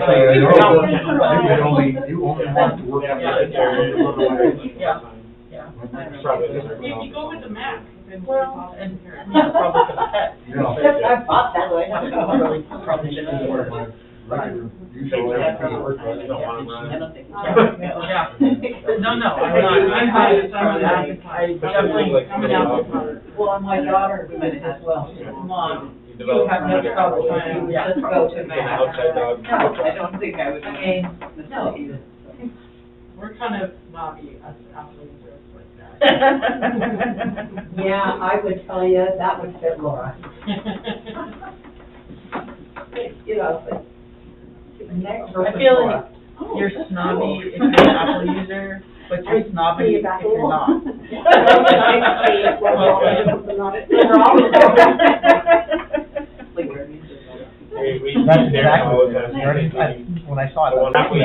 You only want to work on that. Yeah. Probably. If you go with the Mac, then Well, and probably for the pet. I thought that way. Probably shouldn't work. You should have to work, but you don't want to I run. don't think. Yeah. No, I definitely coming out. Well, and my daughter said it as well. She said, Mom, You you have no develop- trouble with you, Yeah. just go to An Mac. outside dog. No, I don't think I would. I mean, no. we're kind of snobby as athletes like that. Yeah, I would tell you, that would fit Laura. You know, but next I person, feel Laura. like you're snobby if you're an Apple user, but you're snobby if you're not. That's exactly what it is. When I saw it. The one that you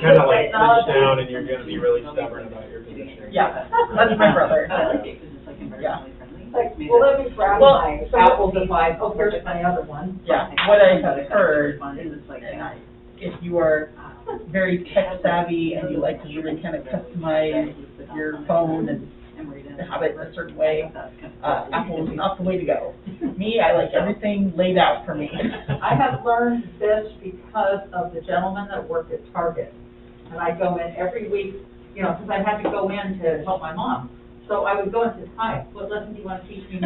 kind of like push down and you're gonna be really stubborn about your position. Yeah, that's my brother. I like it because it's like Yeah. environmentally friendly. Like, well, let me grab Well, my so- apples and my, oh, here's my other one. Yeah, what I heard, It's like, and if you are very tech savvy and you like to really kind of customize your phone and have it a certain way, Apple is not the way to go. Me, I like everything laid out for me. I have learned this because of the gentleman that worked at Target. And I go in every week, you know, because I had to go in to help my mom. So I would go and say, hi, what lesson do you want to teach me?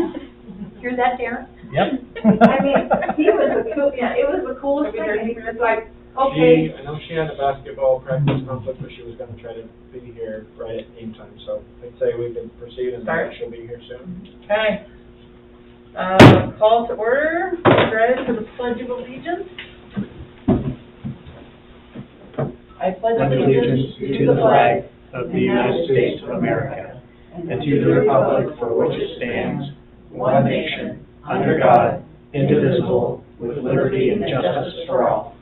Hear that, Darren? Yep. I mean, he was the cool, yeah, it was the coolest thing. And he was like, okay. I know she had a basketball practice conflict, but she was gonna try to be here right at game time, so I'd say we can proceed and Start. she'll be here soon. Okay. Call to order, ready for the Pledge of Allegiance. I pledge Allegiance to the flag of the United States of America and to the republic for which it stands, one nation, under God, indivisible, with liberty and justice for all.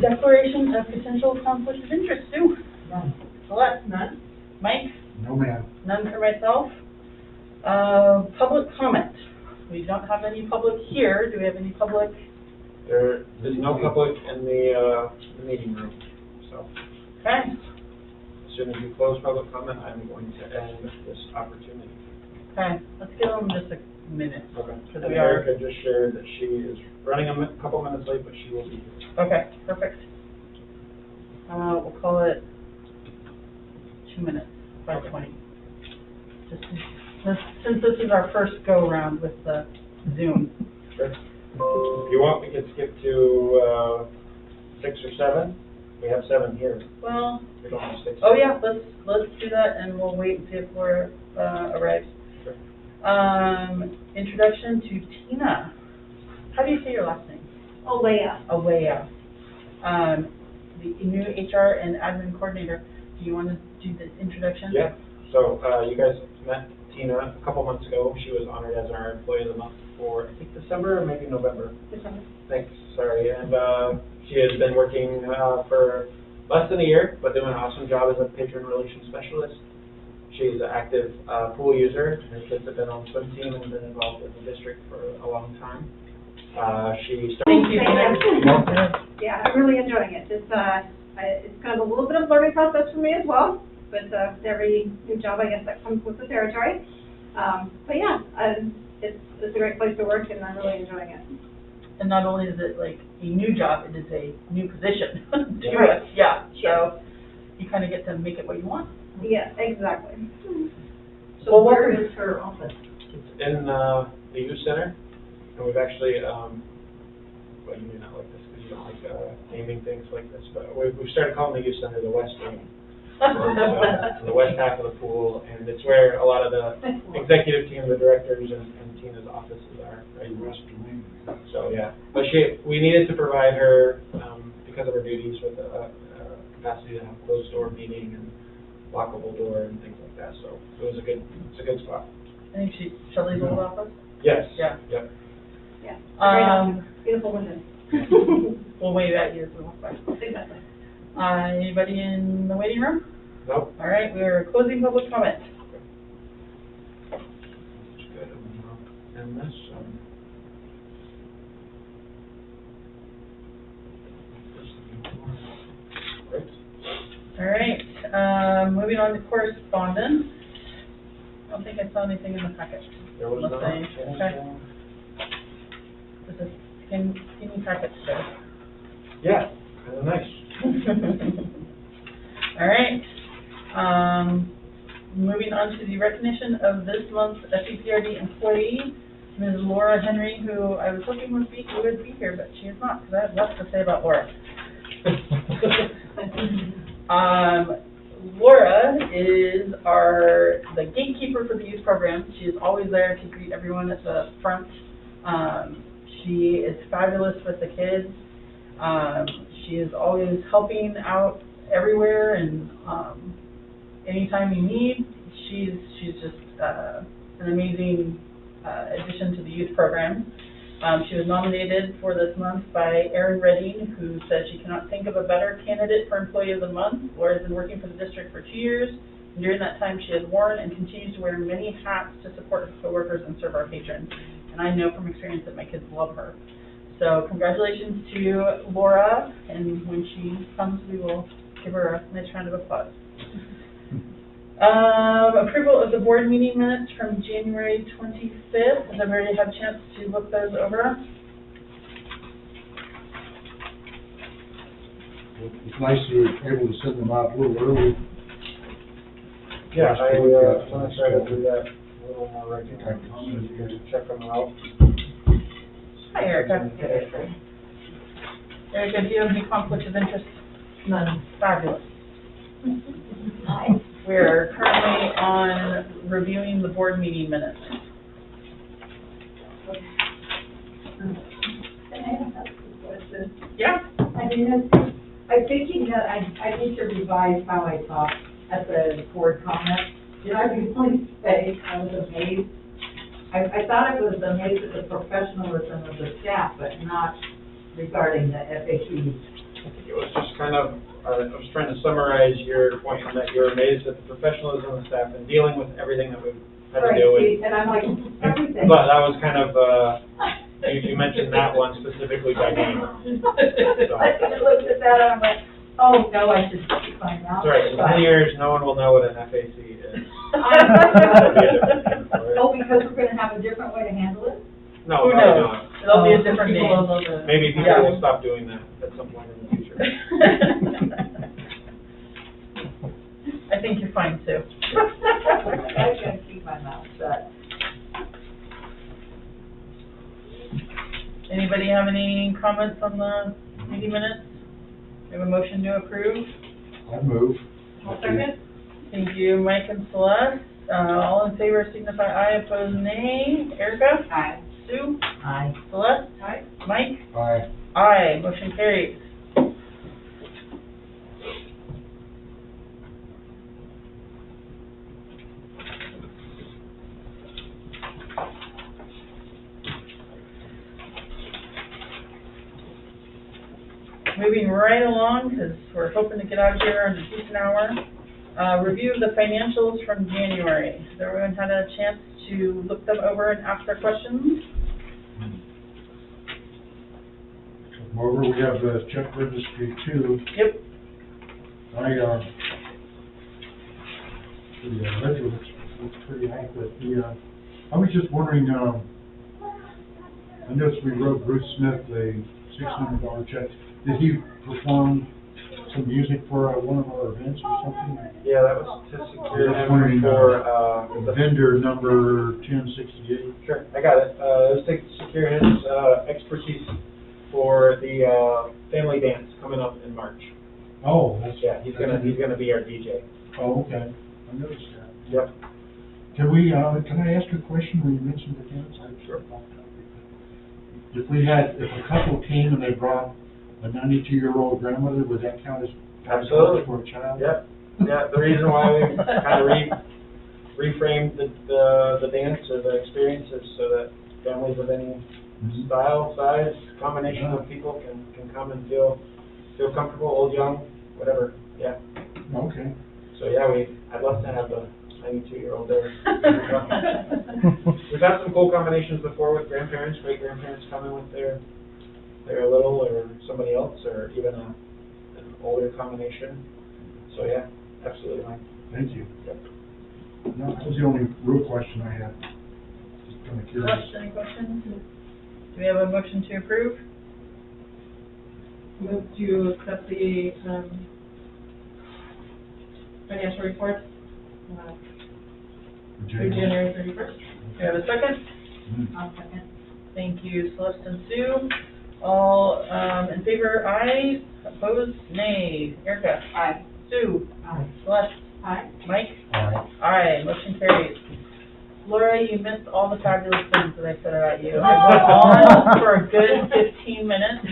Declaration of potential conflict of interest, Sue? None. Celeste? None. Mike? No, ma'am. None for myself. Public comment. We don't have any public here. Do we have any public? There is no public in the meeting room, so Okay. as soon as you close public comment, I'm going to end this opportunity. Okay. Let's give them just a minute. Okay. Because And we are. Erica just shared that she is running a couple minutes late, but she will be here. Okay. Perfect. We'll call it 2 minutes, 5:20. Just since this is our first go around with the Zoom. Sure. If you want, we can skip to 6 or 7. We have 7 here. Well. We don't have 6. Oh yeah. Let's do that, and we'll wait and see if Laura arrives. Sure. Introduction to Tina. How do you say your last name? Olea. Awaya. The new HR and admin coordinator. Do you want to do the introduction? Yeah. So you guys met Tina a couple months ago. She was honored as our Employee of the Month for, I think, December or maybe November. December. Thanks, sorry. And she has been working for less than a year, but doing an awesome job as a patron relations specialist. She's an active pool user. Her kids have been on the swim team and been involved in the district for a long time. She started. Thank you. Tina. Yeah, I'm really enjoying it. It's kind of a little bit of a learning process for me as well, but every new job, I guess, that comes with the territory. But yeah, it's a great place to work, and I'm really enjoying it. And not only is it like a new job, it is a new position to Right. us. Yeah. So you kind of get to make it what you want. Yeah, exactly. So Well, where welcome. is her office? It's in the youth center, and we've actually, well, you may not like this because you don't like naming things like this, but we've started calling the youth center the West Wing. It's the west half of the pool, and it's where a lot of the executive team, the directors, and Tina's offices are, right? West Wing. So, yeah. But we needed to provide her, because of her duties, with a capacity to have closed door meeting and lockable door and things like that, so it's a good spot. I think Shelley's old office. Yes. Yeah. Yep. Yeah, great office. Beautiful windows. We'll wave at you as we walk by. Exactly. Anybody in the waiting room? Nope. All right, we are closing public comment. That's good. And this, moving on to correspondence. I don't think I saw anything in the packet. There was Unless not I- anything. This is skinny packet today. Yeah, kind of nice. All right. Moving on to the recognition of this month's SEPRD employee, Ms. Laura Henry, who I was hoping would be here, but she is not, because I have lots to say about Laura. Laura is the gatekeeper for the youth program. She is always there to greet everyone at the front. She is fabulous with the kids. She is always helping out everywhere, and anytime you need, she's just an amazing addition to the youth program. She was nominated for this month by Erin Redding, who said she cannot think of a better candidate for Employee of the Month. Laura has been working for the district for 2 years, and during that time she has worn and continues to wear many hats to support her coworkers and serve our patrons. And I know from experience that my kids love her. So congratulations to Laura, and when she comes, we will give her a nice round of applause. Approval of the board meeting minutes from January 25th. Has everybody had a chance to look those over? It's nice you were able to send them out a little early. Yeah, I'm gonna try to do that a little more regularly. Check them out. Hi, Erica. Erica, do you have any conflicts of interest? None. Fabulous. Hi. We're currently on reviewing the board meeting minutes. Can I ask a question? Yeah? I mean, I'm thinking that I need to revise how I talk at the board comment. Did I really say I was amazed? I thought I was amazed at the professionalism of the staff, but not regarding the FAQs. I think it was just kind of, I was trying to summarize your point in that you're amazed at the professionalism of the staff and dealing with everything that we've had to do with. And I'm like, everything. But that was kind of, you mentioned that one specifically by name. I looked at that and I'm like, oh, no, I should keep my mouth That's right, in 10 years, no one will know what an FAC is. Oh, because we're gonna have a different way to handle it? No, Who probably knows? not. It'll be a different People name. will know the- Maybe people Yeah. will stop doing that at some point in the future. I think you're fine too. I gotta keep my mouth shut. Anybody have any comments on the meeting minutes? We have a motion to approve. I move. Second? Thank you, Mike and Celeste. All in favor signify aye, opposed nay. Erica? Aye. Sue? Aye. Celeste? Aye. Mike? Aye. Aye, motion carries. Moving right along, because we're hoping to get out of here in a decent hour. Review of the financials from January. Has everyone had a chance to look them over and ask their questions? Moreover, we have the check registry too. Yep. The ledger looks pretty accurate. I was just wondering, I noticed we wrote Bruce Smith a $600 check. Did he perform some music for one of our events or something? Yeah, that was to secure Just him wondering, for, the vendor number 1068. Sure, I got it. It was to secure his expertise for the family dance coming up in March. Oh, that's. Yeah, he's gonna be our DJ. Oh, okay. I noticed that. Yep. Can I ask a question when you mentioned the dance? Sure. If a couple came and they brought a 92-year-old grandmother, would that count as Absolutely. for a child? Yep. Yeah, the reason why we kind of reframed the dance or the experience is so that families of any style, size, combination of people can come and feel comfortable, old, young, whatever. Yeah. Okay. So yeah, I'd love to have the 92-year-old there. We've had some cool combinations before with grandparents, great grandparents coming with their little or somebody else, or even an older combination. So yeah, absolutely, Mike. Thank you. No, that was the only real question I had. Just kind of curious. Any questions? Do we have a motion to approve? Move to accept the, financial report, through January 31st. Do we have a second? I'll second. Thank you, Celeste and Sue. All in favor, aye. Opposed, nay. Erica? Aye. Sue? Aye. Celeste? Aye. Mike? All right. Aye, motion carries. Laura, you missed all the fabulous things that I said about you. I went on for a good 15 minutes.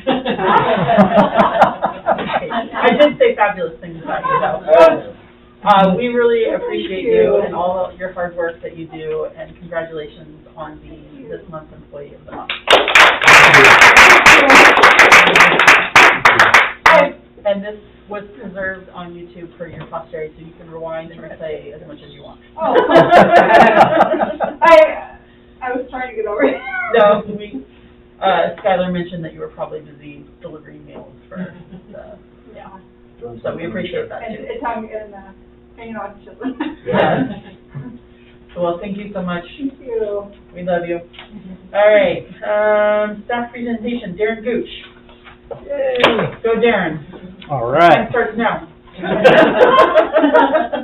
I did say fabulous things about you, though. We really appreciate you and all of your hard work that you do, and congratulations on being this month's Employee of the Month. And this was preserved on YouTube for your posterity, so you can rewind and replay as much as you want. Oh. I was trying to get over it. No, Skylar mentioned that you were probably busy delivering meals for the, Yeah. so we appreciate that And too. it's hanging out with children. Yeah. So, well, thank you so much. Thank you. We love you. All right, staff presentation, Darren Gooch. Yay. Go Darren. All Time right. starts now.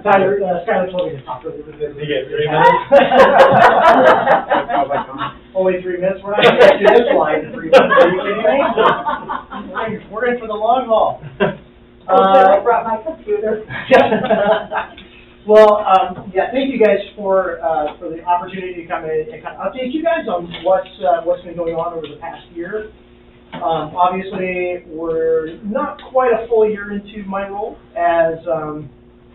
Skylar told me to talk really You quickly. get 3 minutes? Only 3 minutes, we're not gonna get through this slide in 3 minutes, are you kidding me? We're in for the long haul. I brought my computer. Well, yeah, thank you guys for the opportunity to come in and kind of update you guys on what's been going on over the past year. Obviously, we're not quite a full year into my role as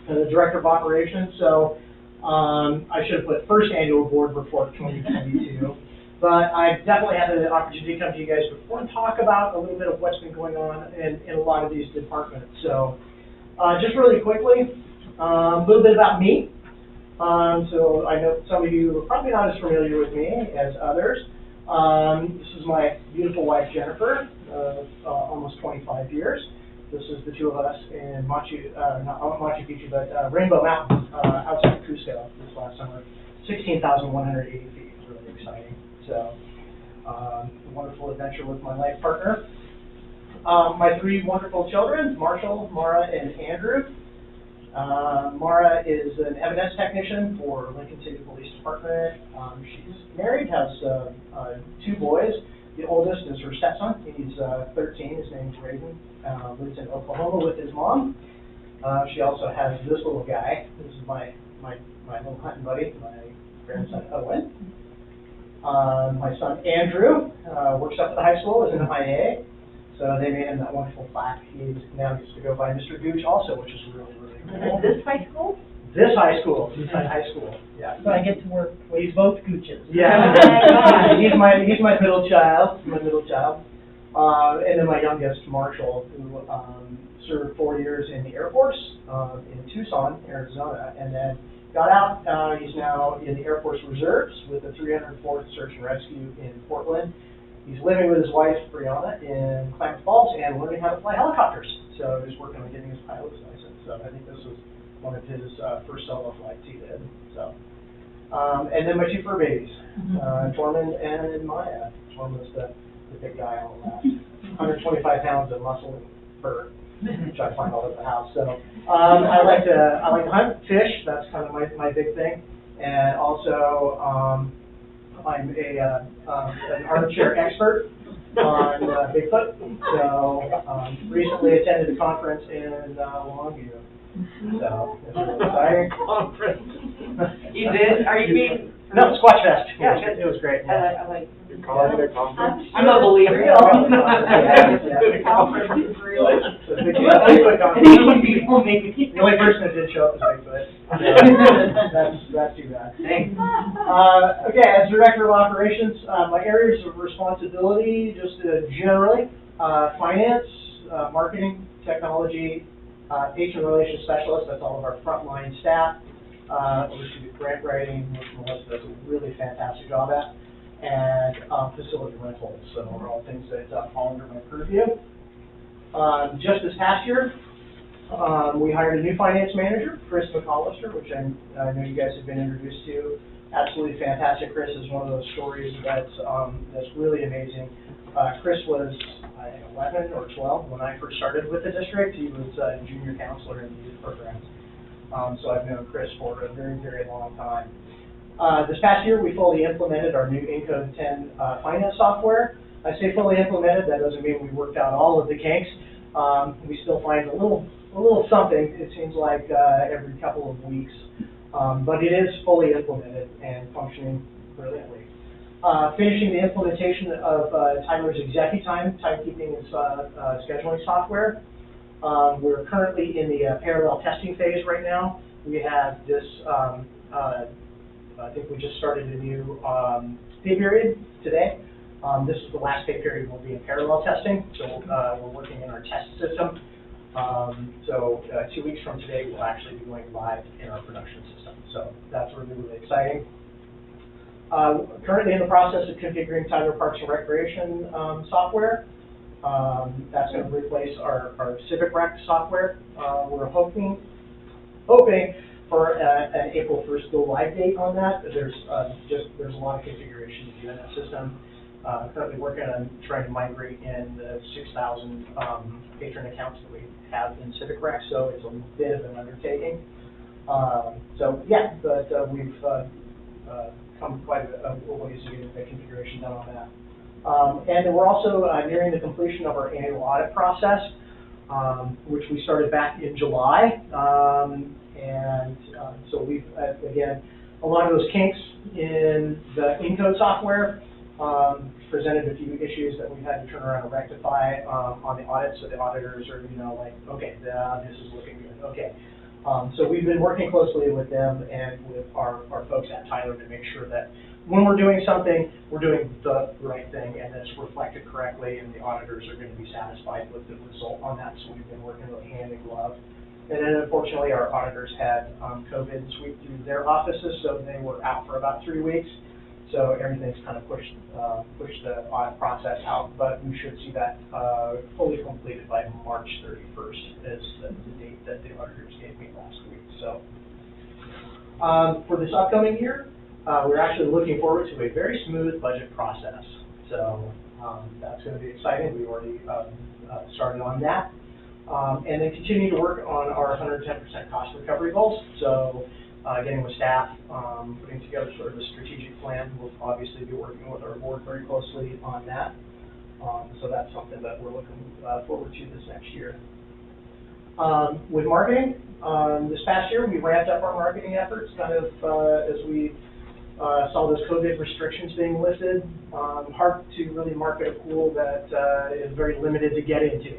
the Director of Operations, so I should have put first annual board report 2022. But I've definitely had the opportunity to come to you guys before and talk about a little bit of what's been going on in a lot of these departments. So just really quickly, a little bit about me. So I know some of you are probably not as familiar with me as others. This is my beautiful wife, Jennifer, almost 25 years. This is the two of us in not Machu Picchu, but Rainbow Mountain, outside of Cusco this last summer. 16,180 feet, it's really exciting. So, a wonderful adventure with my life partner. My 3 wonderful children, Marshall, Mara, and Andrew. Mara is an M&S technician for Lincoln City Police Department. She's married, has 2 boys. The oldest is her stepson. He's 13. His name's Raven. Lives in Oklahoma with his mom. She also has this little guy. This is my little hunting buddy, my grandson Owen. My son Andrew works up at the high school as an MIA. So they made him that wonderful plaque. He now gets to go by Mr. Gooch also, which is really, really cool. This high school? This high school, yeah. So I get to work with both Gooches. Yeah. he's my middle child, and then my youngest, Marshall, who served 4 years in the Air Force in Tucson, Arizona, and then got out. He's now in the Air Force Reserves with the 304th Search and Rescue in Portland. He's living with his wife, Brianna, in Klamath Falls and learning how to fly helicopters. So he's working on getting his pilot's license. So I think this was one of his first solo flights he did. So, and then my 2 fur babies, Tormund and Maya. Tormund's the big guy on the left, 125 pounds of muscle and fur, which I find all over the house. So I like to hunt, fish. That's kind of my big thing, and also I'm an armchair expert on Bigfoot. So recently attended a conference in Longview. So it's really exciting. Conference. You did? Are you being? No, Squatch Fest. Yeah, It was great. I like. You're calling it a conference? I'm a believer. Conference is real. So Bigfoot conference. The only person that did show up was Bigfoot. That's too bad. Thanks. Okay, as Director of Operations, my areas of responsibility, just generally, finance, marketing, technology, patient relations specialist, that's all of our frontline staff. Oversee grant writing, which Melissa does a really fantastic job at, and facility rentals. So are all things that fall under my purview. Just this past year, we hired a new finance manager, Chris McAllister, which I know you guys have been introduced to. Absolutely fantastic. Chris is one of those stories that's really amazing. Chris was, I think, 11 or 12 when I first started with the district. He was a junior counselor in the youth programs. So I've known Chris for a very, very long time. This past year, we fully implemented our new Encode 10 finance software. I say fully implemented, that doesn't mean we worked out all of the kinks. We still find a little something, it seems like every couple of weeks. But it is fully implemented and functioning brilliantly. Finishing the implementation of Tyler's ExecuTime, timekeeping and scheduling software. We're currently in the parallel testing phase right now. We have this, I think we just started a new pay period today. This is the last pay period we'll be in parallel testing, so we're working in our test system. So 2 weeks from today, we'll actually be going live in our production system. So that's really, really exciting. Currently in the process of configuring Tyler Parks and Recreation software. That's going to replace our Fccrd software. We're hoping for an April 1st go live date on that. There's a lot of configuration to do in that system. Currently working on trying to migrate in the 6,000 patron accounts that we have in Fccrd, so it's a bit of an undertaking. So yeah, but we've come quite a ways to get the configuration done on that. And then we're also nearing the completion of our annual audit process, which we started back in July. So we've, again, a lot of those kinks in the Encode software presented a few issues that we've had to turn around and rectify on the audit, so the auditors are, like, okay, this is looking good, okay. So we've been working closely with them and with our folks at Tyler to make sure that when we're doing something, we're doing the right thing and it's reflected correctly, and the auditors are going to be satisfied with the result on that. So we've been working really hand in glove. And then unfortunately, our auditors had COVID sweep through their offices, so they were out for about 3 weeks. So everything's kind of pushed the audit process out, but we should see that fully completed by March 31st is the date that the auditors gave me last week. So for this upcoming year, we're actually looking forward to a very smooth budget process. So that's going to be exciting. We already started on that. And then continue to work on our 110% cost recovery goals. So getting with staff, putting together sort of a strategic plan. We'll obviously be working with our board very closely on that. So that's something that we're looking forward to this next year. With marketing, this past year we ramped up our marketing efforts kind of as we saw those COVID restrictions being lifted. Hard to really market a pool that is very limited to get into.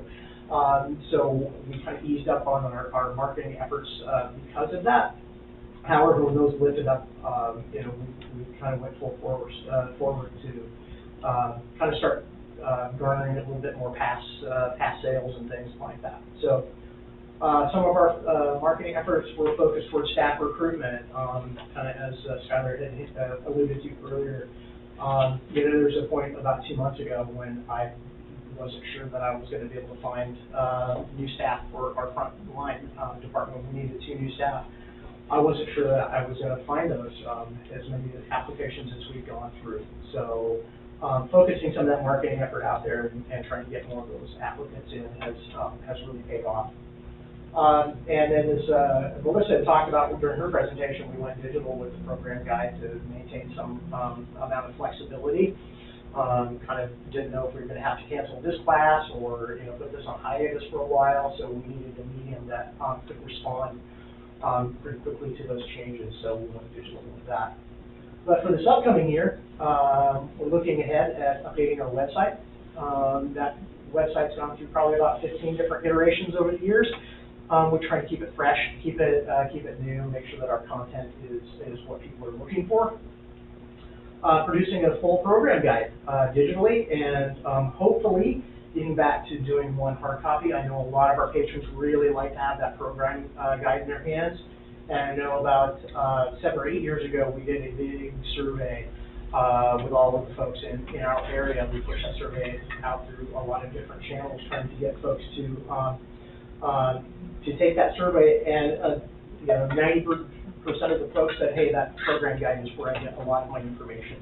So we kind of eased up on our marketing efforts because of that. However, when those lifted up, we kind of went full forward to kind of start garnering a little bit more past sales and things like that. So some of our marketing efforts were focused towards staff recruitment, kind of as Skylar had alluded to earlier. There was a point about 2 months ago when I wasn't sure that I was going to be able to find new staff for our front line department. We needed 2 new staff. I wasn't sure that I was going to find those as many applications as we've gone through. So focusing some of that marketing effort out there and trying to get more of those applicants in has really paid off. And then as Melissa had talked about during her presentation, we went digital with the program guide to maintain some amount of flexibility. Kind of didn't know if we were going to have to cancel this class or put this on hiatus for a while, so we needed a medium that could respond pretty quickly to those changes, so we went digital with that. But for this upcoming year, we're looking ahead at updating our website. That website's gone through probably about 15 different iterations over the years. We're trying to keep it fresh, keep it new, make sure that our content is what people are looking for. Producing a full program guide digitally, and hopefully getting back to doing one hard copy. I know a lot of our patrons really like to have that program guide in their hands. And I know about 7 or 8 years ago, we did a big survey with all of the folks in our area. We pushed that survey out through a lot of different channels, trying to get folks to to take that survey, and, 90% of the folks said, hey, that program guide is where I get a lot of my information.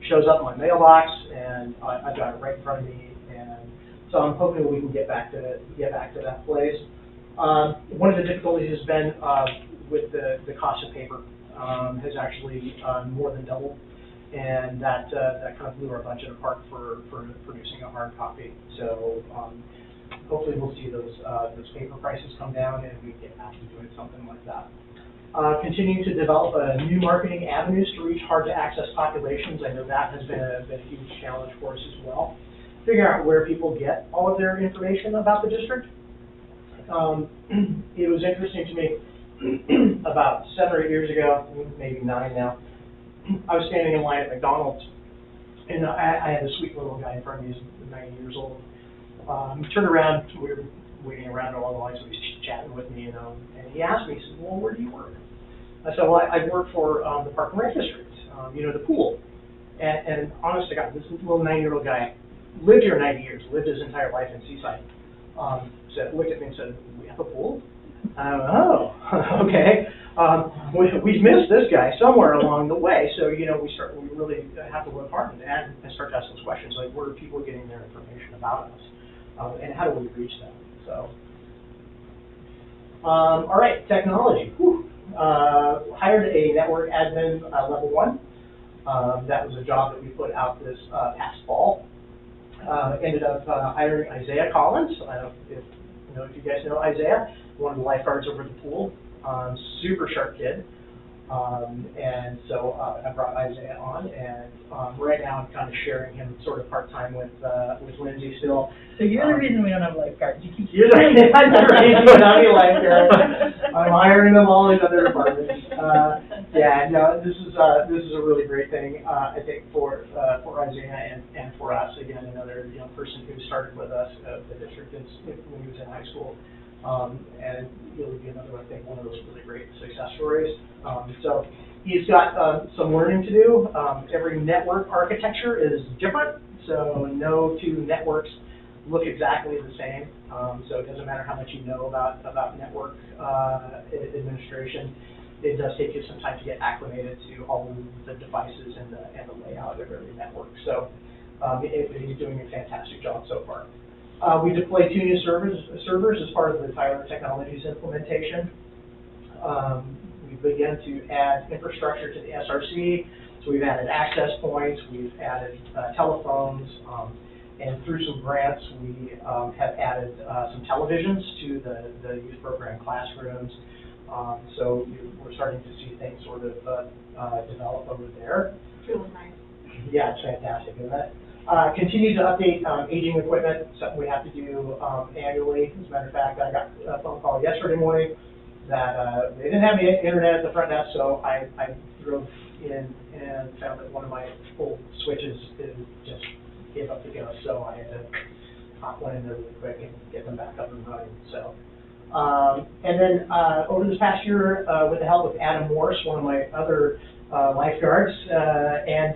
Shows up in my mailbox, and I've got it right in front of me, and so I'm hoping we can get back to that place. One of the difficulties has been with the cost of paper has actually more than doubled, and that kind of blew our budget apart for producing a hard copy. So hopefully we'll see those paper prices come down, and we get back to doing something like that. Continuing to develop new marketing avenues to reach hard-to-access populations. I know that has been a huge challenge for us as well. Figuring out where people get all of their information about the district. It was interesting to me, about 7 or 8 years ago, maybe 9 now, I was standing in line at McDonald's, and I had a sweet little guy in front of me, he's 90 years old. He turned around, we were waiting around along the line, so he was chatting with me, and he asked me, he said, well, where do you work? I said, well, I work for the Park and Rec District, the pool. And honest to God, this little 9-year-old guy lived here 90 years, lived his entire life in Seaside. Looked at me and said, we have a pool? Oh, okay. We've missed this guy somewhere along the way, so, we really have to work hard and start to ask those questions, like, where are people getting their information about us? And how do we reach them? So, all right, technology. Hired a network admin level 1. That was a job that we put out this past fall. Ended up hiring Isaiah Collins. I don't know if you guys know Isaiah, one of the lifeguards over the pool. Super sharp kid. And so I brought Isaiah on, and right now I'm kind of sharing him sort of part-time with Lindsay still. So you're the reason we don't have lifeguards. You keep I'm the reason we don't have any lifeguards. I'm hiring them all in other departments. This is a really great thing, I think, for Isaiah and for us. Again, another young person who started with us at the district when he was in high school. And he'll be another, I think, one of those really great success stories. So he's got some learning to do. Every network architecture is different, so no two networks look exactly the same. So it doesn't matter how much you know about network administration. It does take you some time to get acclimated to all of the devices and the layout of every network. So he's doing a fantastic job so far. We deployed 2 new servers as part of the Tyler Technologies implementation. We began to add infrastructure to the SRC, so we've added access points, we've added telephones, and through some grants we have added some televisions to the youth program classrooms. So we're starting to see things sort of develop over there. It's really nice. Yeah, it's fantastic, isn't it? Continue to update aging equipment, something we have to do annually. As a matter of fact, I got a phone call yesterday morning that they didn't have the internet at the front desk, so I drove in and found that one of my old switches just gave up the ghost, so I had to hop one in there really quick and get them back up and running. So, and then over this past year, with the help of Adam Morris, one of my other lifeguards, and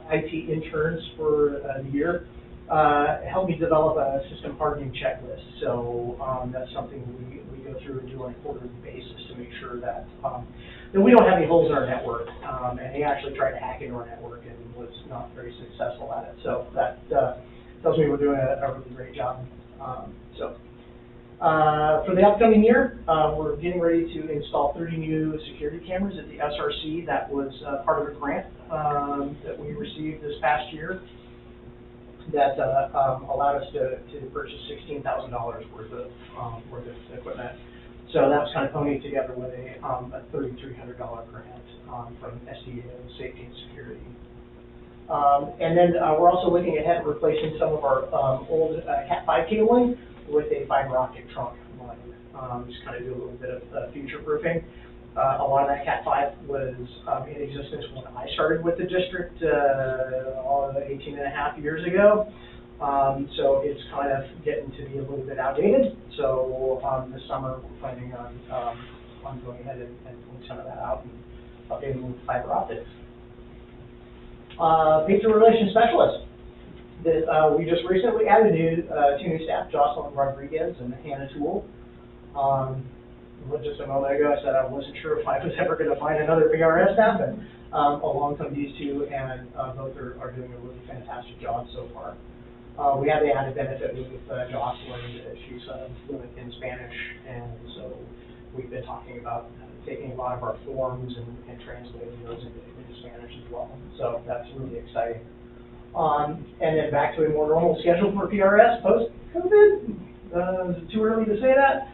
IT interns for the year, helped me develop a system hardening checklist. So that's something we go through and do on a quarterly basis to make sure that we don't have any holes in our network. And he actually tried to hack into our network and was not very successful at it. So that tells me we're doing a really great job. For the upcoming year, we're getting ready to install 30 new security cameras at the SRC. That was part of a grant that we received this past year that allowed us to purchase $16,000 worth of equipment. So that was kind of ponied together with a $3,300 grant from SDA Safety and Security. And then we're also looking ahead at replacing some of our old Cat5 cabling with a fiber optic trunk line. Just kind of do a little bit of future proofing. A lot of that Cat5 was in existence when I started with the district 18 and a half years ago. So it's kind of getting to be a little bit outdated. So this summer we're planning on going ahead and pulling some of that out and updating with fiber optics. Patron Relations Specialist. that we just recently added two new staff, Jocelyn Rodriguez and Hannah Toole. Just a moment ago, I said I wasn't sure if I was ever going to find another PRS staff, and along come these two, and both are doing a really fantastic job so far. We have the added benefit with Jocelyn. She's fluent in Spanish, and so we've been talking about taking a lot of our forms and translating those into Spanish as well. So that's really exciting. And then back to a more normal schedule for PRS post-COVID. Is it too early to say that?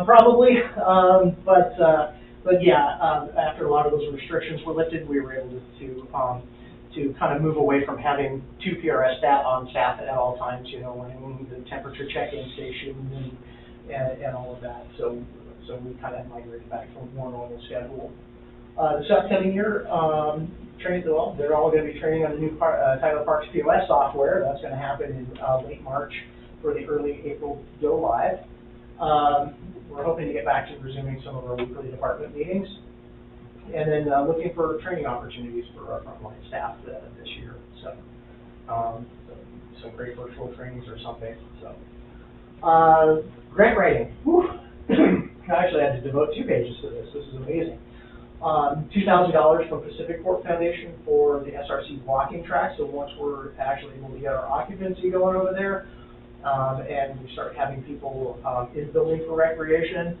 Probably. But yeah, after a lot of those restrictions were lifted, we were able to kind of move away from having two PRS staff on staff at all times, you know, running the temperature check-in station and all of that. So we kind of migrated back to a more normal schedule. This upcoming year, they're all going to be training on the new Tyler Parks POS software. That's going to happen in late March for the early April go live. We're hoping to get back to resuming some of our weekly department meetings, and then looking for training opportunities for our frontline staff this year. So some great virtual trainings or something. So grant writing. Whew. I actually had to devote 2 pages to this. This is amazing. $2,000 from Pacific Court Foundation for the SRC walking track. So once we're actually able to get our occupancy going over there, and we start having people in the building for recreation,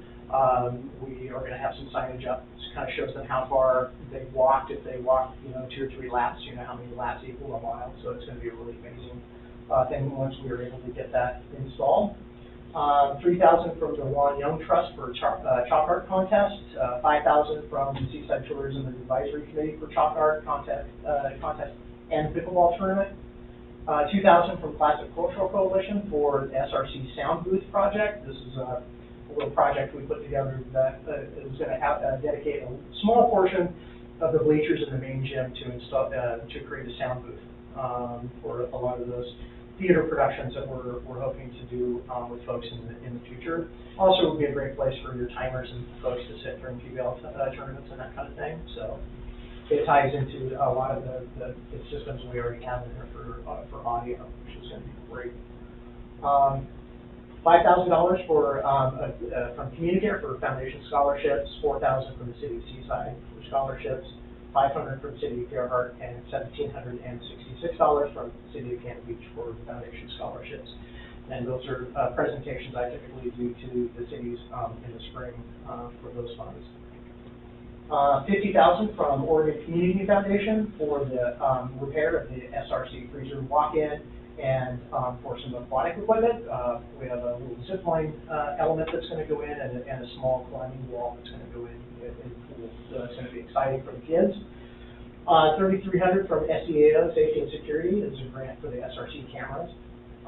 we are going to have some signage up. This kind of shows them how far they walked. If they walked, 2 or 3 laps, how many laps equal a mile. So it's going to be a really amazing thing once we are able to get that installed. $3,000 from the Juan Young Trust for chalk art contest. $5,000 from the Seaside Tourism and Advisory Committee for chalk art contest and pickleball tournament. $2,000 from Classic Cultural Coalition for the SRC Sound Booth project. This is a little project we put together that is going to dedicate a small portion of the bleachers in the main gym to install to create a sound booth for a lot of those theater productions that we're hoping to do with folks in the future. Also, it would be a great place for your timers and folks to sit during PBL tournaments and that kind of thing. So it ties into a lot of the systems we already have in there for audio, which is going to be great. $5,000 from Communicare for foundation scholarships, $4,000 from the City of Seaside for scholarships, $500 from the City of Gerhardt, and $1,766 from the City of Canton Beach for foundation scholarships. And those are presentations I typically do to the cities in the spring for those funds. $50,000 from Oregon Community Foundation for the repair of the SRC freezer walk-in and for some aquatic equipment. We have a little zip line element that's going to go in and a small climbing wall that's going to go in the pool. So it's going to be exciting for the kids. $3,300 from SEAO, Safety and Security. This is a grant for the SRC cameras.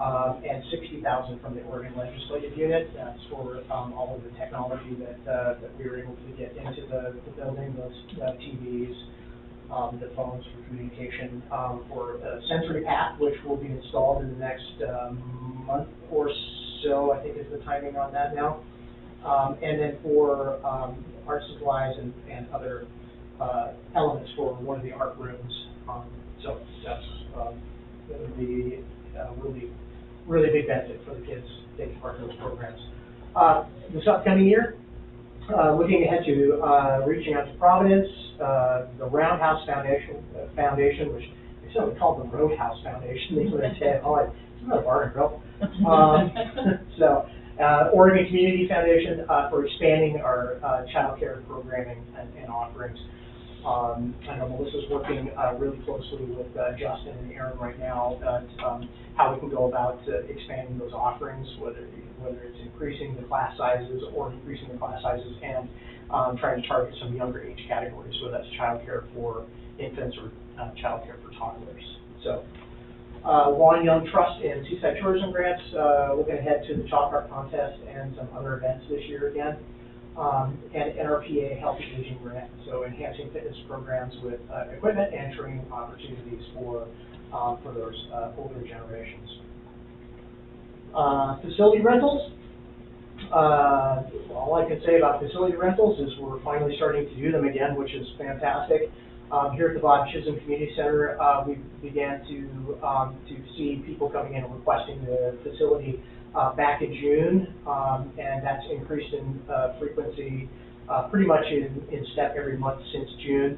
And $60,000 from the Oregon Legislative Unit. That's for all of the technology that we were able to get into the building, those TVs, the phones for communication, for Sensory Path, which will be installed in the next month or so, I think is the timing on that now. And then for art supplies and other elements for one of the art rooms. So that's going to be really big benefit for the kids taking part in those programs. This upcoming year, looking ahead to reaching out to Providence, the Roundhouse Foundation, which they sort of call the Roadhouse Foundation. They sort of say, oh, it's another bar and grill. So, Oregon Community Foundation for expanding our child care programming and offerings. I know Melissa's working really closely with Justin and Aaron right now how we can go about expanding those offerings, whether it's increasing the class sizes or decreasing the class sizes and trying to target some younger age categories, whether that's child care for infants or child care for toddlers. So, Juan Young Trust and Seaside Tourism grants, looking ahead to the chalk art contest and some other events this year again. And NRPA Healthy Aging Grant, so enhancing fitness programs with equipment and training opportunities for those older generations. Facility rentals. All I can say about facility rentals is we're finally starting to do them again, which is fantastic. Here at the Bob Chisholm Community Center, we began to see people coming in and requesting the facility back in June, and that's increased in frequency pretty much in step every month since June.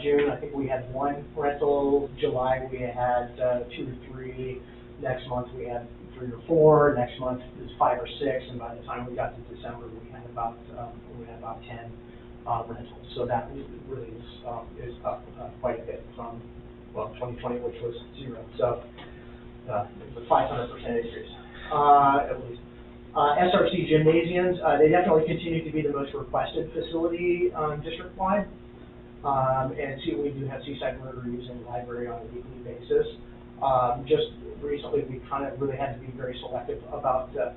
June, I think we had 1 rental. July, we had 2 or 3. Next month, we had 3 or 4. Next month is 5 or 6, and by the time we got to December, we had about 10 rentals. So that really is up quite a bit from 2020, which was 0. So it's a 500% increase at least. SRC gymnasiums, they definitely continue to be the most requested facility district-wide. And we do have Seaside Murder using the library on a weekly basis. Just recently, we kind of really had to be very selective about the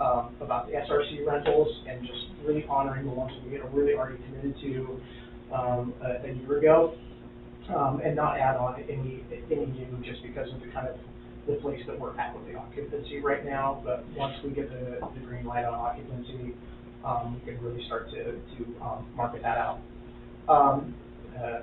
SRC rentals and just really honoring the ones that we had really already committed to a year ago, and not add on any new just because of the kind of the place that we're at with the occupancy right now. But once we get the green light on occupancy, we can really start to market that out.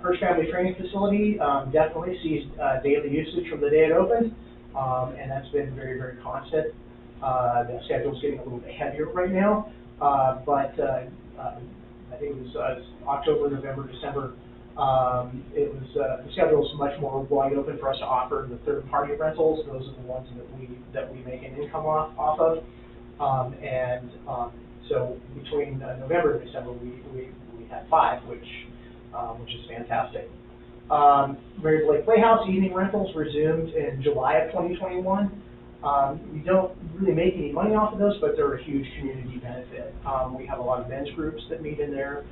Hirsch Family Training Facility definitely sees daily usage from the day it opened, and that's been very, very constant. The schedule's getting a little bit heavier right now, but I think it was October, November, December. The schedule is much more wide open for us to offer the third-party rentals. Those are the ones that we make an income off of, so between November and December, we had 5, which is fantastic. Mary Blake Playhouse evening rentals resumed in July of 2021. We don't really make any money off of those, but they're a huge community benefit. We have a lot of men's groups that meet in there.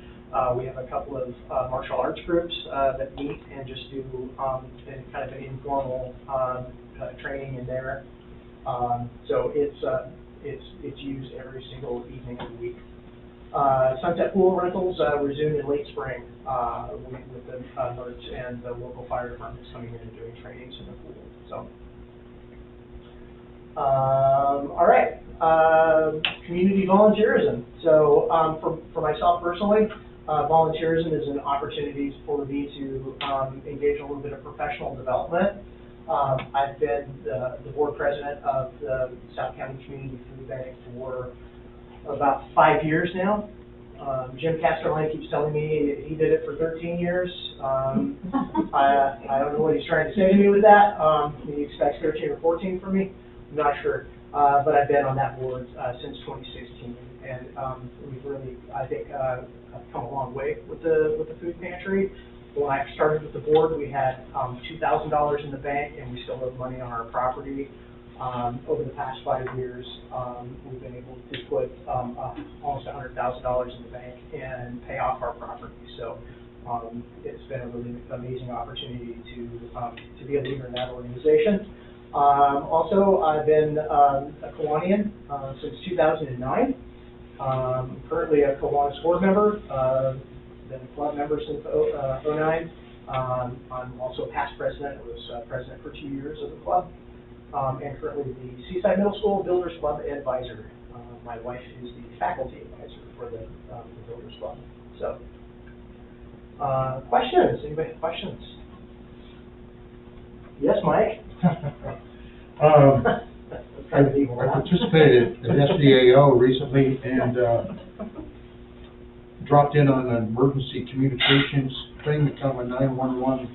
We have a couple of martial arts groups that meet and just do kind of an informal training in there. So it's used every single evening of the week. Sunset Pool rentals resumed in late spring with the merge and the local fire departments coming in and doing trainings in the pool. So, all right, community volunteerism. So for myself personally, volunteerism is an opportunity for me to engage in a little bit of professional development. I've been the board president of the South County Community Food Bank for about 5 years now. Jim Casterline keeps telling me he did it for 13 years. I don't know what he's trying to say to me with that. He expects 13 or 14 from me. I'm not sure. But I've been on that board since 2016, and we've really, I think, come a long way with the food pantry. When I started with the board, we had $2,000 in the bank, and we still have money on our property. Over the past 5 years, we've been able to put almost $100,000 in the bank and pay off our property. So it's been a really amazing opportunity to be a leader in that organization. Also, I've been a Kiwanian since 2009. Currently a Kiwanis board member. Been a club member since 2009. I'm also past president. I was president for 2 years of the club. And currently the Seaside Middle School Builders Club advisor. My wife is the faculty advisor for the Builders Club. So, questions? Anybody have questions? Yes, Mike? I participated at SDAO recently and dropped in on an emergency communications thing, kind of a 911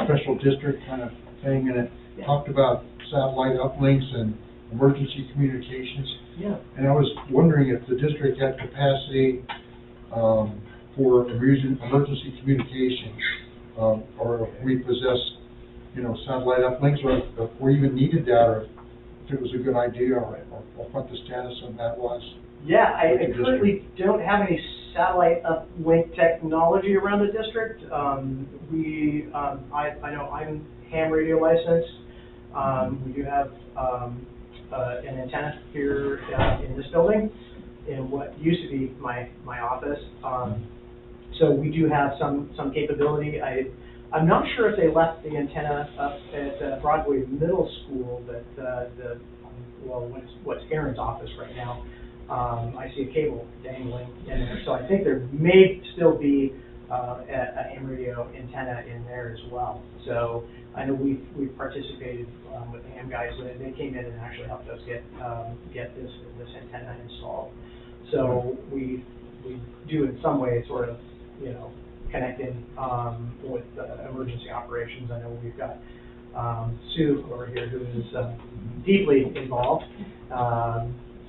special district kind of thing, and it talked about satellite uplinks and emergency communications. Yeah. And I was wondering if the district had capacity for emergency communications, or if we possess, satellite uplinks, or if we even needed that, or if it was a good idea, or what the status of that was. Yeah, I currently don't have any satellite uplink technology around the district. I know I'm ham radio licensed. We do have an antenna here in this building, in what used to be my office. So we do have some capability. I'm not sure if they left the antenna up at Broadway Middle School, but what's Aaron's office right now. I see a cable dangling in there, so I think there may still be a ham radio antenna in there as well. So I know we've participated with the ham guys. They came in and actually helped us get this antenna installed. So we do in some ways sort of, connecting with emergency operations. I know we've got Sue over here who is deeply involved.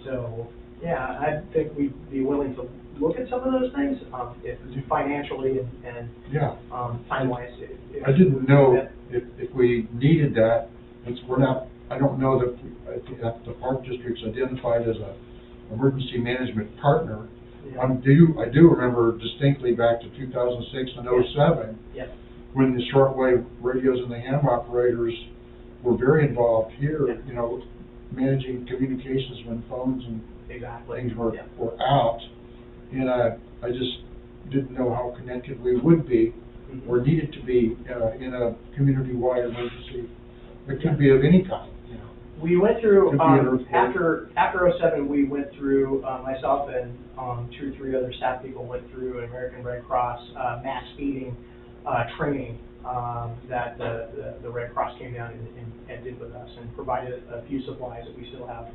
So yeah, I think we'd be willing to look at some of those things, if financially and Yeah. time-wise. I didn't know if we needed that, since I don't know that, I think that the park district's identified as a emergency management partner. Yeah. I do remember distinctly back to 2006 and 07, Yeah. when the shortwave radios and the ham operators were very involved here, Yeah. Managing communications when phones and Exactly. things were Yeah. out. And I just didn't know how connected we would be, or needed to be, in a community-wide emergency. It could be of any kind, We went through, Could be an earthquake. after 07, we went through, myself and 2 or 3 other staff people went through an American Red Cross mass feeding training that the Red Cross came down and did with us, and provided a few supplies that we still have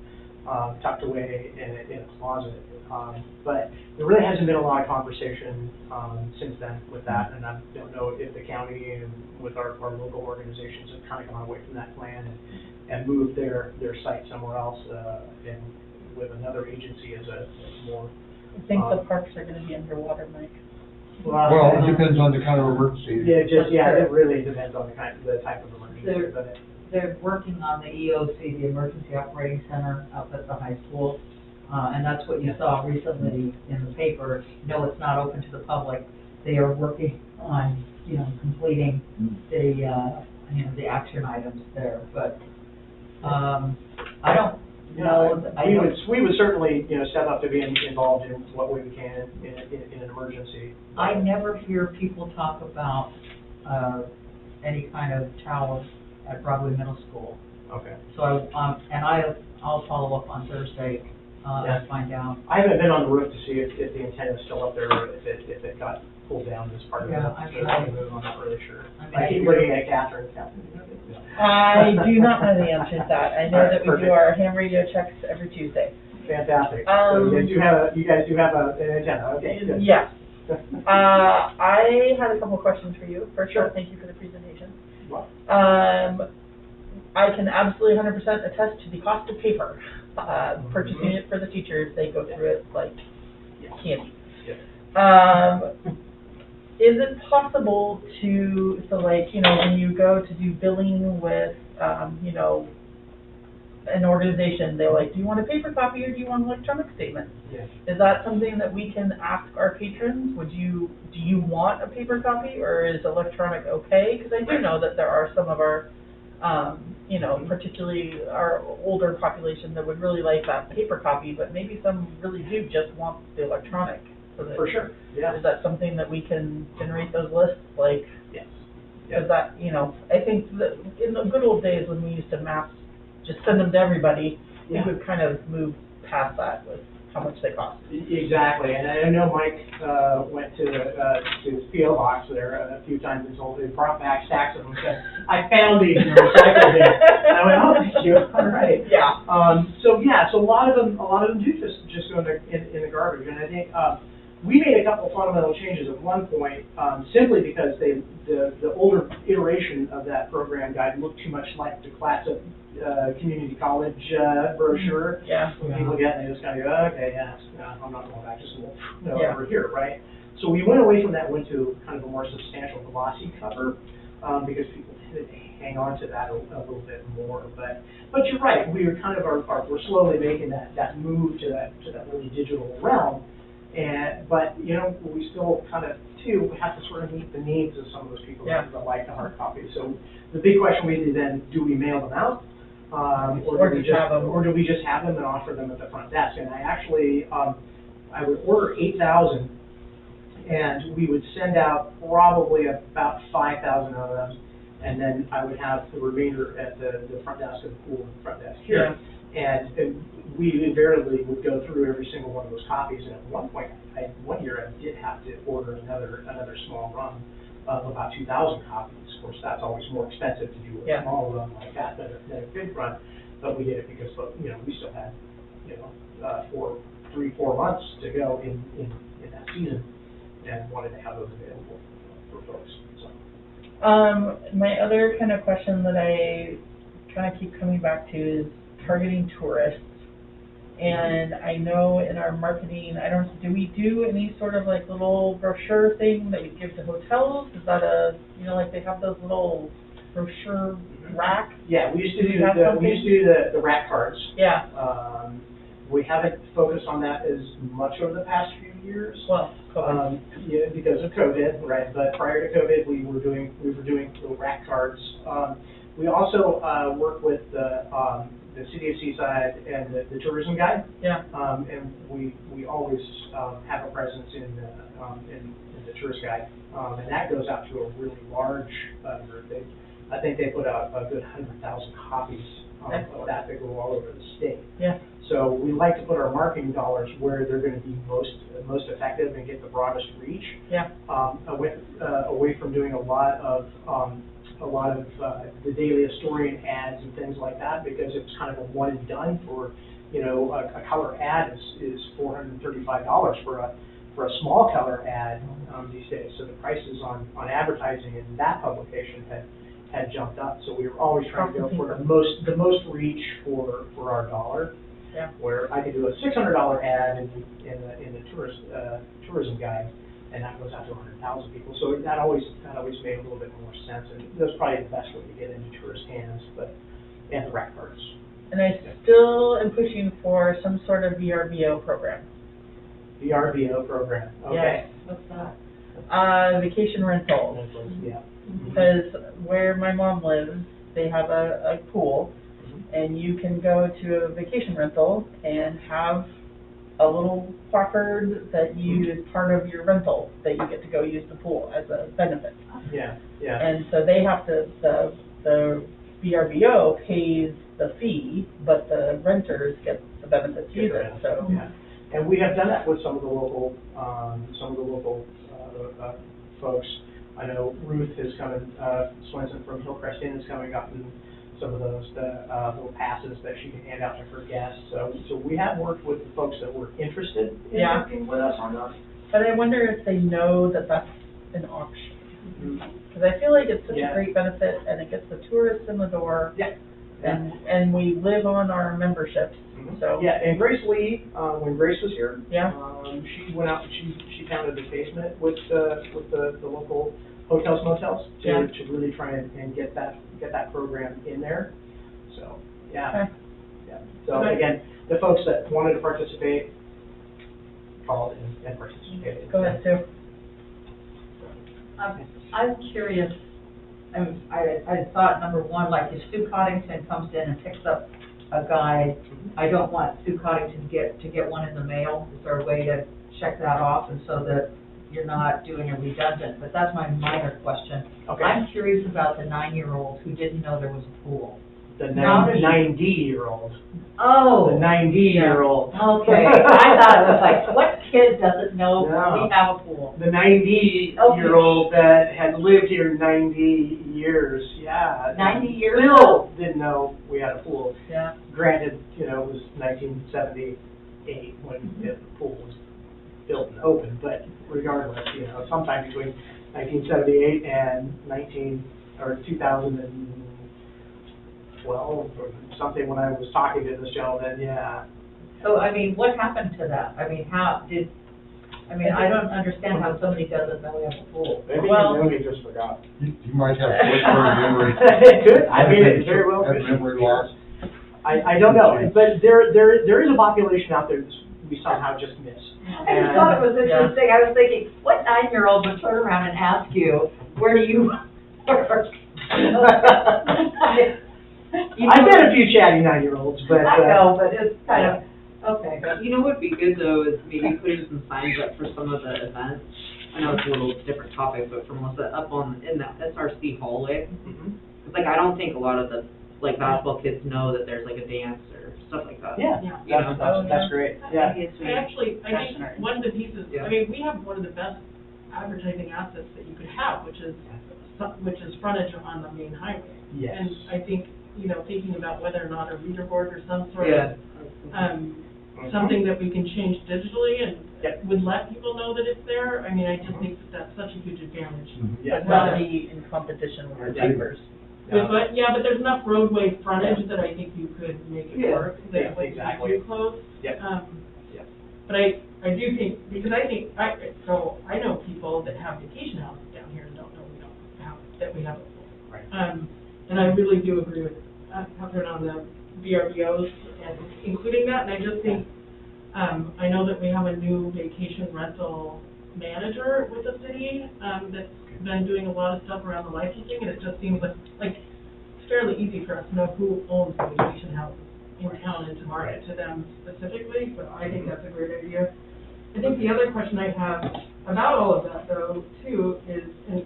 tucked away in a closet. But there really hasn't been a lot of conversation since then with that, and I don't know if the county and with our local organizations have kind of gone away from that plan and moved their site somewhere else, and with another agency as a more. I think the parks are gonna be underwater, Mike. Well, it depends on the kind of emergency. Yeah, it really depends on the type of emergency, but They're working on the EOC, the Emergency Operating Center up at the high school. And that's what you saw recently in the paper. No, it's not open to the public. They are working on, completing the action items there. But, I don't know. we would certainly, step up to being involved in what way we can in an emergency. I never hear people talk about, any kind of tower at Broadway Middle School. Okay. So I'll follow up on Thursday, and find out. I haven't been on the roof to see if the antenna is still up there, or if it got pulled down as part of Yeah, the move. I'm not really sure. I mean, I keep looking at Catherine. I do not know the answer to that. I know that we do our ham radio checks every Tuesday. Fantastic. So you guys do have an antenna, okay, good. Yes. I had a couple questions for you. First of all, Sure. thank you for the presentation. Well, I can absolutely 100% attest to the cost of paper. Purchasing it for the teachers, they go through it like candy. Yeah. Is it possible to, when you go to do billing with, an organization, they're like, do you want a paper copy or do you want an electronic statement? Yes. Is that something that we can ask our patrons? Do you want a paper copy, or is electronic okay? Because I do know that there are some of our, particularly our older population that would really like that paper copy, but maybe some really do just want the electronic. So that, For sure, yeah. Is that something that we can generate those lists? Yes. Is that, I think that in the good old days when we used to just send them to everybody, we would kind of move past that with how much they cost. Exactly, and I know Mike went to his PO box there a few times and told him, brought back stacks of them, and said, I found these in the recycle bin. And I went, oh, thank you, all right. Yeah. So a lot of them do just go in the garbage, and I think we made a couple fundamental changes at one point, simply because the older iteration of that program guide looked too much like the class of community college brochure. Yeah. When people get it, they just kind of go, okay, I'm not going back to school, over here, right? So we went away from that, went to kind of a more substantial glossy cover, because people tend to hang on to that a little bit more. But you're right, we are kind of we're slowly making that move to that really digital realm. But we still kind of too have to sort of meet the needs of some of those people that like the hard copy. So the big question we do then: do we mail them out, or do we just have them and offer them at the front desk? And I actually I would order 8,000, and we would send out probably about 5,000 of them, and then I would have the remainder at the front desk of the pool and front desk here. And we invariably would go through every single one of those copies, and at one point, one year I did have to order another small run of about 2,000 copies. Of course, that's always more expensive to do a small run like that than a big run, but we did it because, you know, we still had, you know, 3-4 months to go in that season, and wanted to have those available for folks, so. My other kind of question that I kind of keep coming back to is targeting tourists. And I know in our marketing, do we do any sort of like little brochure thing that we give to hotels? Is that you know, like they have those little brochure racks? Yeah, we used to Do do you have something? the rack cards. Yeah. We haven't focused on that as much over the past few years. Well, COVID. Yeah, because of COVID, right? But prior to COVID, we were doing little rack cards. We also work with the City of Seaside and the tourism guide. Yeah. And we always have a presence in the tourist guide, and that goes out to a really large group. I think they put out a good 100,000 copies of that that go all over the state. Yeah. So we like to put our marketing dollars where they're going to be most effective and get the broadest reach. Yeah. Away from doing a lot of the daily historian ads and things like that, because it's kind of a one and done for, you know, a color ad is $435 for a small color ad these days. So the prices on advertising in that publication had jumped up. So we were always trying to go for the most reach for our dollar. Yeah. Where I could do a $600 ad in the tourism guide, and that goes out to 100,000 people. So that always made a little bit more sense, and that's probably the best way to get into tourist hands, and the rack cards. And I still am pushing for some sort of VRBO program. VRBO program. Okay. What's that? Vacation rental. Yeah. Because where my mom lives, they have a pool, and you can go to a vacation rental and have a little placard that you is part of your rental, that you get to go use the pool as a benefit. Yeah, yeah. And so they have to, the VRBO pays the fee, but the renters get the benefit to use it, so. Yeah. And we have done that with some of the local folks. I know Ruth is coming, Swenson from Hillcrest Inn is coming up, and some of those little passes that she can hand out to her guests. So we have worked with the folks that were interested in working with us on that. But I wonder if they know that that's an option. Because I feel like it's such a great benefit, and it gets the tourists in the door. Yeah. And we live on our memberships. So yeah, and Grace Lee, when Grace was here, she went out and she pounded the basement with the local hotels, motels to really try and get that program in there. So yeah. So again, the folks that wanted to participate called and participated. Go ahead, Sue. I'm curious. I thought, number one, like if Sue Coddington comes in and picks up a guide, I don't want Sue Coddington to get one in the mail. Is there a way to check that off, and so that you're not doing a redundant? But that's my minor question. Okay. I'm curious about the 9-year-old who didn't know there was a pool. The 90-year-old. Oh. The 90-year-old. Okay. I thought it was like, what kid doesn't know we have a pool? The 90-year-old that had lived here 90 years. Yeah. 90 years? Still didn't know we had a pool. Yeah. Granted, it was 1978 when the pool was built and opened, but regardless, sometime between 1978 and 2012 or something, when I was talking to this gentleman, So, what happened to that? I don't understand how somebody doesn't know we have a pool. Maybe he just forgot. You might have short-term memory. It could. It very well could. Memory loss. I don't know, but there is a population out there that we somehow just missed. I just thought it was interesting. I was thinking, what 9-year-old would turn around and ask you, where do you work? I've met a few chatty 9-year-olds, but I know, but it's kind of okay. You know what would be good though is maybe putting some signs up for some of the events. I know it's a little different topic, but for Melissa, up in that SRC hallway. It's like I don't think a lot of the like basketball kids know that there's like a dance or stuff like that. Yeah, You know? that's great, yeah. Maybe it's I think passionate. one of the pieces, Yeah. I mean, we have one of the best advertising assets that you could have, which is frontage on the main highway. Yes. And I think, you know, thinking about whether or not a reader board or some sort Yeah. of, something that we can change digitally and Yep. would let people know that it's there, I mean, I just think that that's such a huge advantage. Yeah. But not be in competition with your neighbors. But there's enough roadway frontage that I think you could make it Yeah. work, Yeah, that like exactly. you do close. Yep. Yep. But I do think, because I know people that have vacation houses down here and don't know that we have it full. Right. And I really do agree with Catherine on the VRBOs and including that, and I just think, I know that we have a new vacation rental manager with the city, that's been doing a lot of stuff around the licensing, and it just seems like it's fairly easy for us to know who owns the vacation houses in town and to market to them specifically, so I think that's a great idea. I think the other question I have about all of that though, too, is, and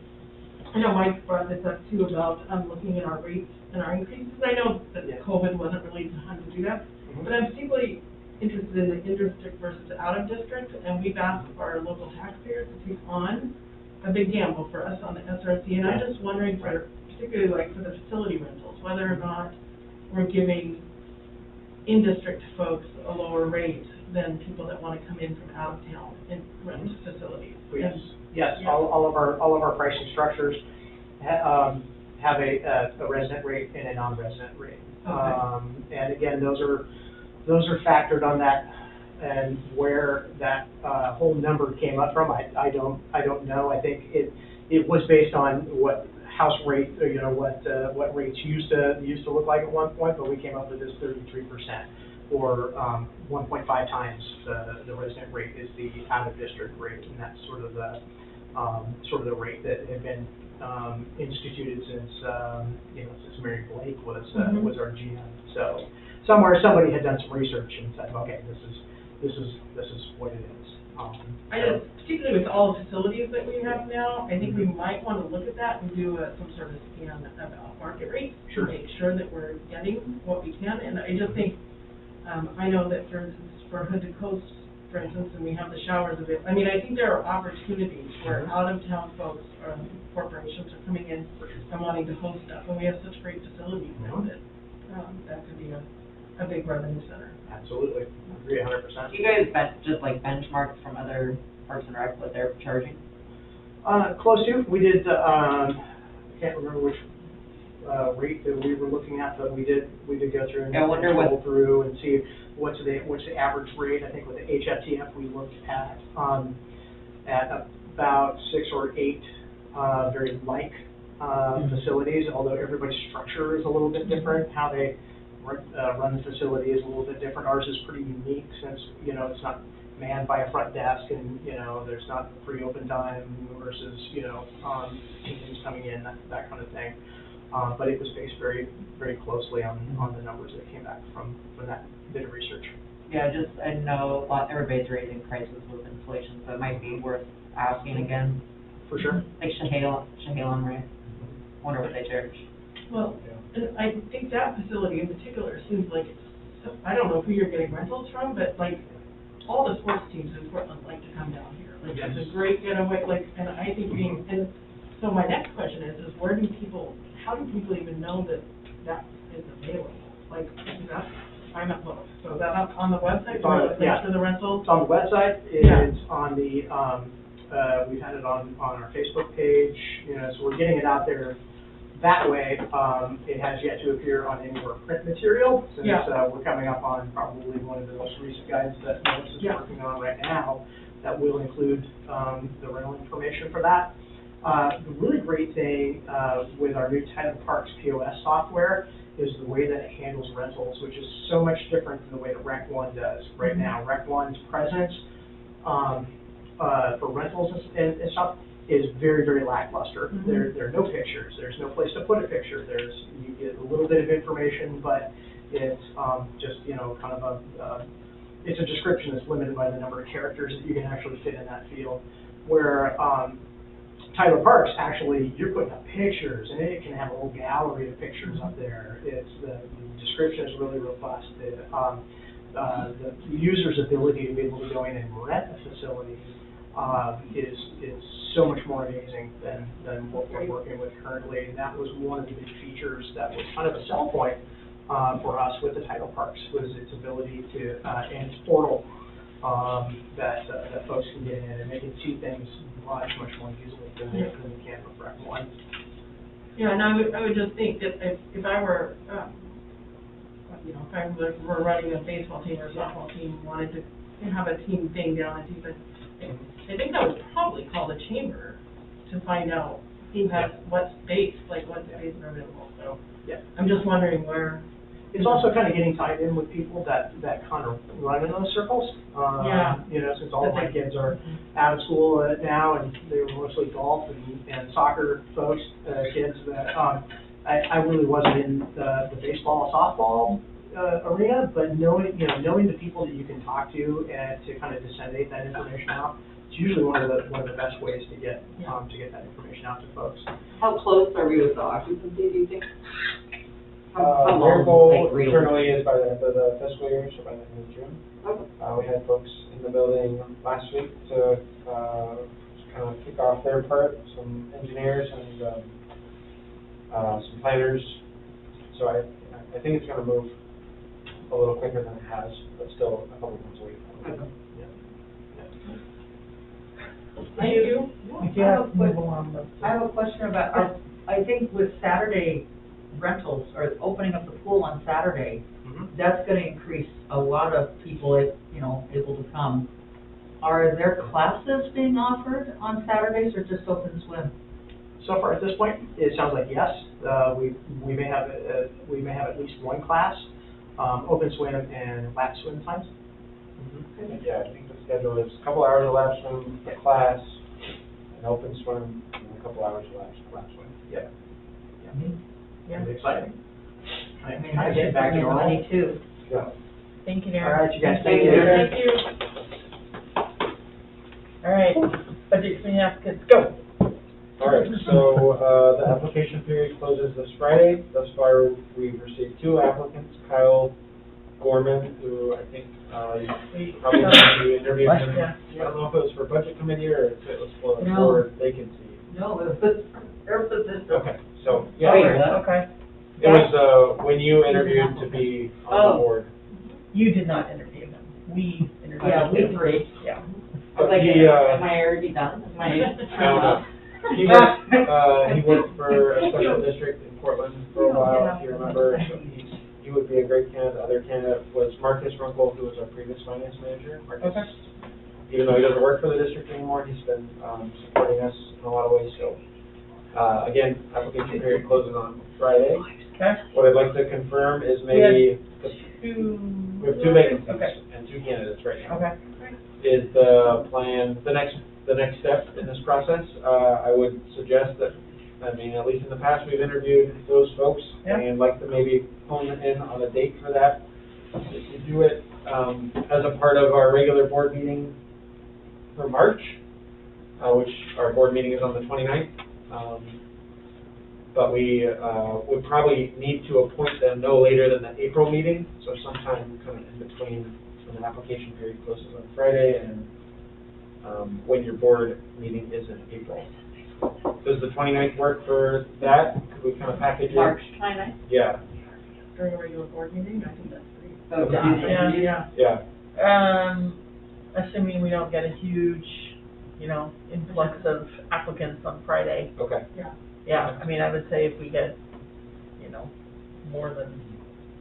I know Mike brought this up too about, looking at our rates and our increases. I know that COVID wasn't really the time to do that, but I'm particularly interested in the in-district versus out-of-district, and we've asked our local taxpayers to take on a big gamble for us on the SRC, and I'm just wondering for, particularly like for the facility rentals, whether or not we're giving in-district folks a lower rate than people that want to come in from out of town and rent facilities. Yes, yes, all of our pricing structures have a resident rate and a non-resident rate. Okay. And again, those are factored on that, and where that whole number came up from, I don't know. I think it was based on what house rate, what rates used to look like at one point, but we came up with this 33%, or 1.5 times the resident rate is the out-of-district rate, and that's sort of the rate that had been instituted since Mary Blake was our GM. So somebody had done some research and said, okay, this is what it is. I just, particularly with all the facilities that we have now, I think we might want to look at that and do some sort of scan about market rates to make sure that we're getting what we can. And I just think, I know that, for instance, for Hood to Coast, for instance, and we have the showers available. I mean, I think there are opportunities where out-of-town folks, corporations are coming in and wanting to host stuff, and we have such great facilities now that that could be a big revenue center. Absolutely, I agree 100%. Do you guys just like benchmark from other Parks and Rec what they're charging? Close to. We did. I can't remember which rate that we were looking at, but we did go through and scroll through and see what's the average rate. I think with the HFTF we looked at about 6 or 8 very like facilities, although everybody's structure is a little bit different. How they run the facility is a little bit different. Ours is pretty unique since, it's not manned by a front desk and, there's not free open time versus, teams coming in, that kind of thing. But it was based very, very closely on the numbers that came back from that bit of research. Yeah, I know everybody's raising prices with inflation, so it might be worth asking again. For sure. Like Chehalem, right? Wonder what they charge. Well, and I think that facility in particular seems like I don't know who you're getting rentals from, but like all the sports teams in Portland like to come down here. Like it's a great getaway. And I think and so my next question is how do people even know that is available? Like I'm not booked. So is that up on the website? For the rentals? It's on the website. It's on the we've had it on our Facebook page. So we're getting it out there that way. It has yet to appear on any of our print material, since we're coming up on probably one of the most recent guides that Melissa is working on right now that will include the rental information for that. The really great thing with our new Titled Parks POS software is the way that it handles rentals, which is so much different than the way that Rec 1 does right now. Rec 1's presence for rentals and stuff is very, very lackluster. There are no pictures. There's no place to put a picture. You get a little bit of information, but it's just kind of it's a description that's limited by the number of characters that you can actually fit in that field. Where Tyler Parks, actually, you're putting up pictures, and it can have a whole gallery of pictures up there. It's, the description is really robust. The user's ability to be able to go in and rent a facility is so much more amazing than what we're working with currently. And that was one of the big features that was kind of a sell point for us with the Title Parks, was its ability to, and its portal, that folks can get in, and they can see things much more easily than they can with Rec 1. Yeah, and I would just think that if I were, you know, if I were running a baseball team or a softball team, wanted to have a team thing down at Deep, I think I would probably call the chamber to find out who has what space, like what space are available. So Yeah. I'm just wondering where. It's also kind of getting tied in with people that kind of run in those circles. Yeah. You know, since all of my kids are out of school now, and they were mostly golf and soccer folks, kids that, I really wasn't in the baseball, softball, arena, but knowing the people that you can talk to and to kind of disseminate that information out, it's usually one of the best ways to get that information out to folks. How close are we with the occupancy, do you think? Our goal internally is by the end of the fiscal year, so by the end of June. Okay. We had folks in the building last week to kind of kick off their part, some engineers and some planners. So I think it's going to move a little quicker than it has, but still a couple months away. Okay. Thank you. I have a question about, I think with Saturday rentals, or opening up the pool on Saturday, that's gonna increase a lot of people, able to come. Are there classes being offered on Saturdays, or just open swim? So far at this point, it sounds like yes. We may have at least one class, open swim and lap swim times. Yeah, I think the schedule is a couple hours of lap swim, a class, an open swim, and a couple hours of lap swim. Yeah. Yeah. It's exciting. I mean, I that's get back to bringing normal. money too. Yeah. Thank you, All Darren. right, you guys, thank you. Thank you. All right, budget committee applicants, go. All right, so the application period closes this Friday. Thus far, we've received 2 applicants, Kyle Gorman, who I think you probably interviewed him. Yeah. I don't know if it was for budget committee or if it was for No. board vacancy. No, it was, Okay, so, yeah. Okay. It was when you interviewed to be on the board. You did not interview him. We interviewed him. Yeah, we three. Yeah. But Like, he, am I already done? Am I? I don't know. He worked for a special district in Portland for a while, if you remember. So he would be a great candidate. The other candidate was Marcus Runkle, who was our previous finance manager. Marcus, even though he doesn't work for the district anymore, he's been supporting us in a lot of ways. So, again, application period closes on Friday. Okay. What I'd like to confirm is maybe we have 2 vacancies and 2 candidates right now. Okay. Is the plan the next step in this process? I would suggest that, I mean, at least in the past, we've interviewed those folks, and like to maybe hone in on a date for that. If you do it as a part of our regular board meeting for March, which our board meeting is on the 29th, but we would probably need to appoint them no later than the April meeting, so sometime kind of in between when the application period closes on Friday and when your board meeting is in April. Does the 29th work for that? Could we kind of package it? March 29th? Yeah. During a regular board meeting, I think that's great. Oh, Yeah. Assuming we don't get a huge, influx of applicants on Friday. Okay. Yeah, I mean, I would say if we get, more than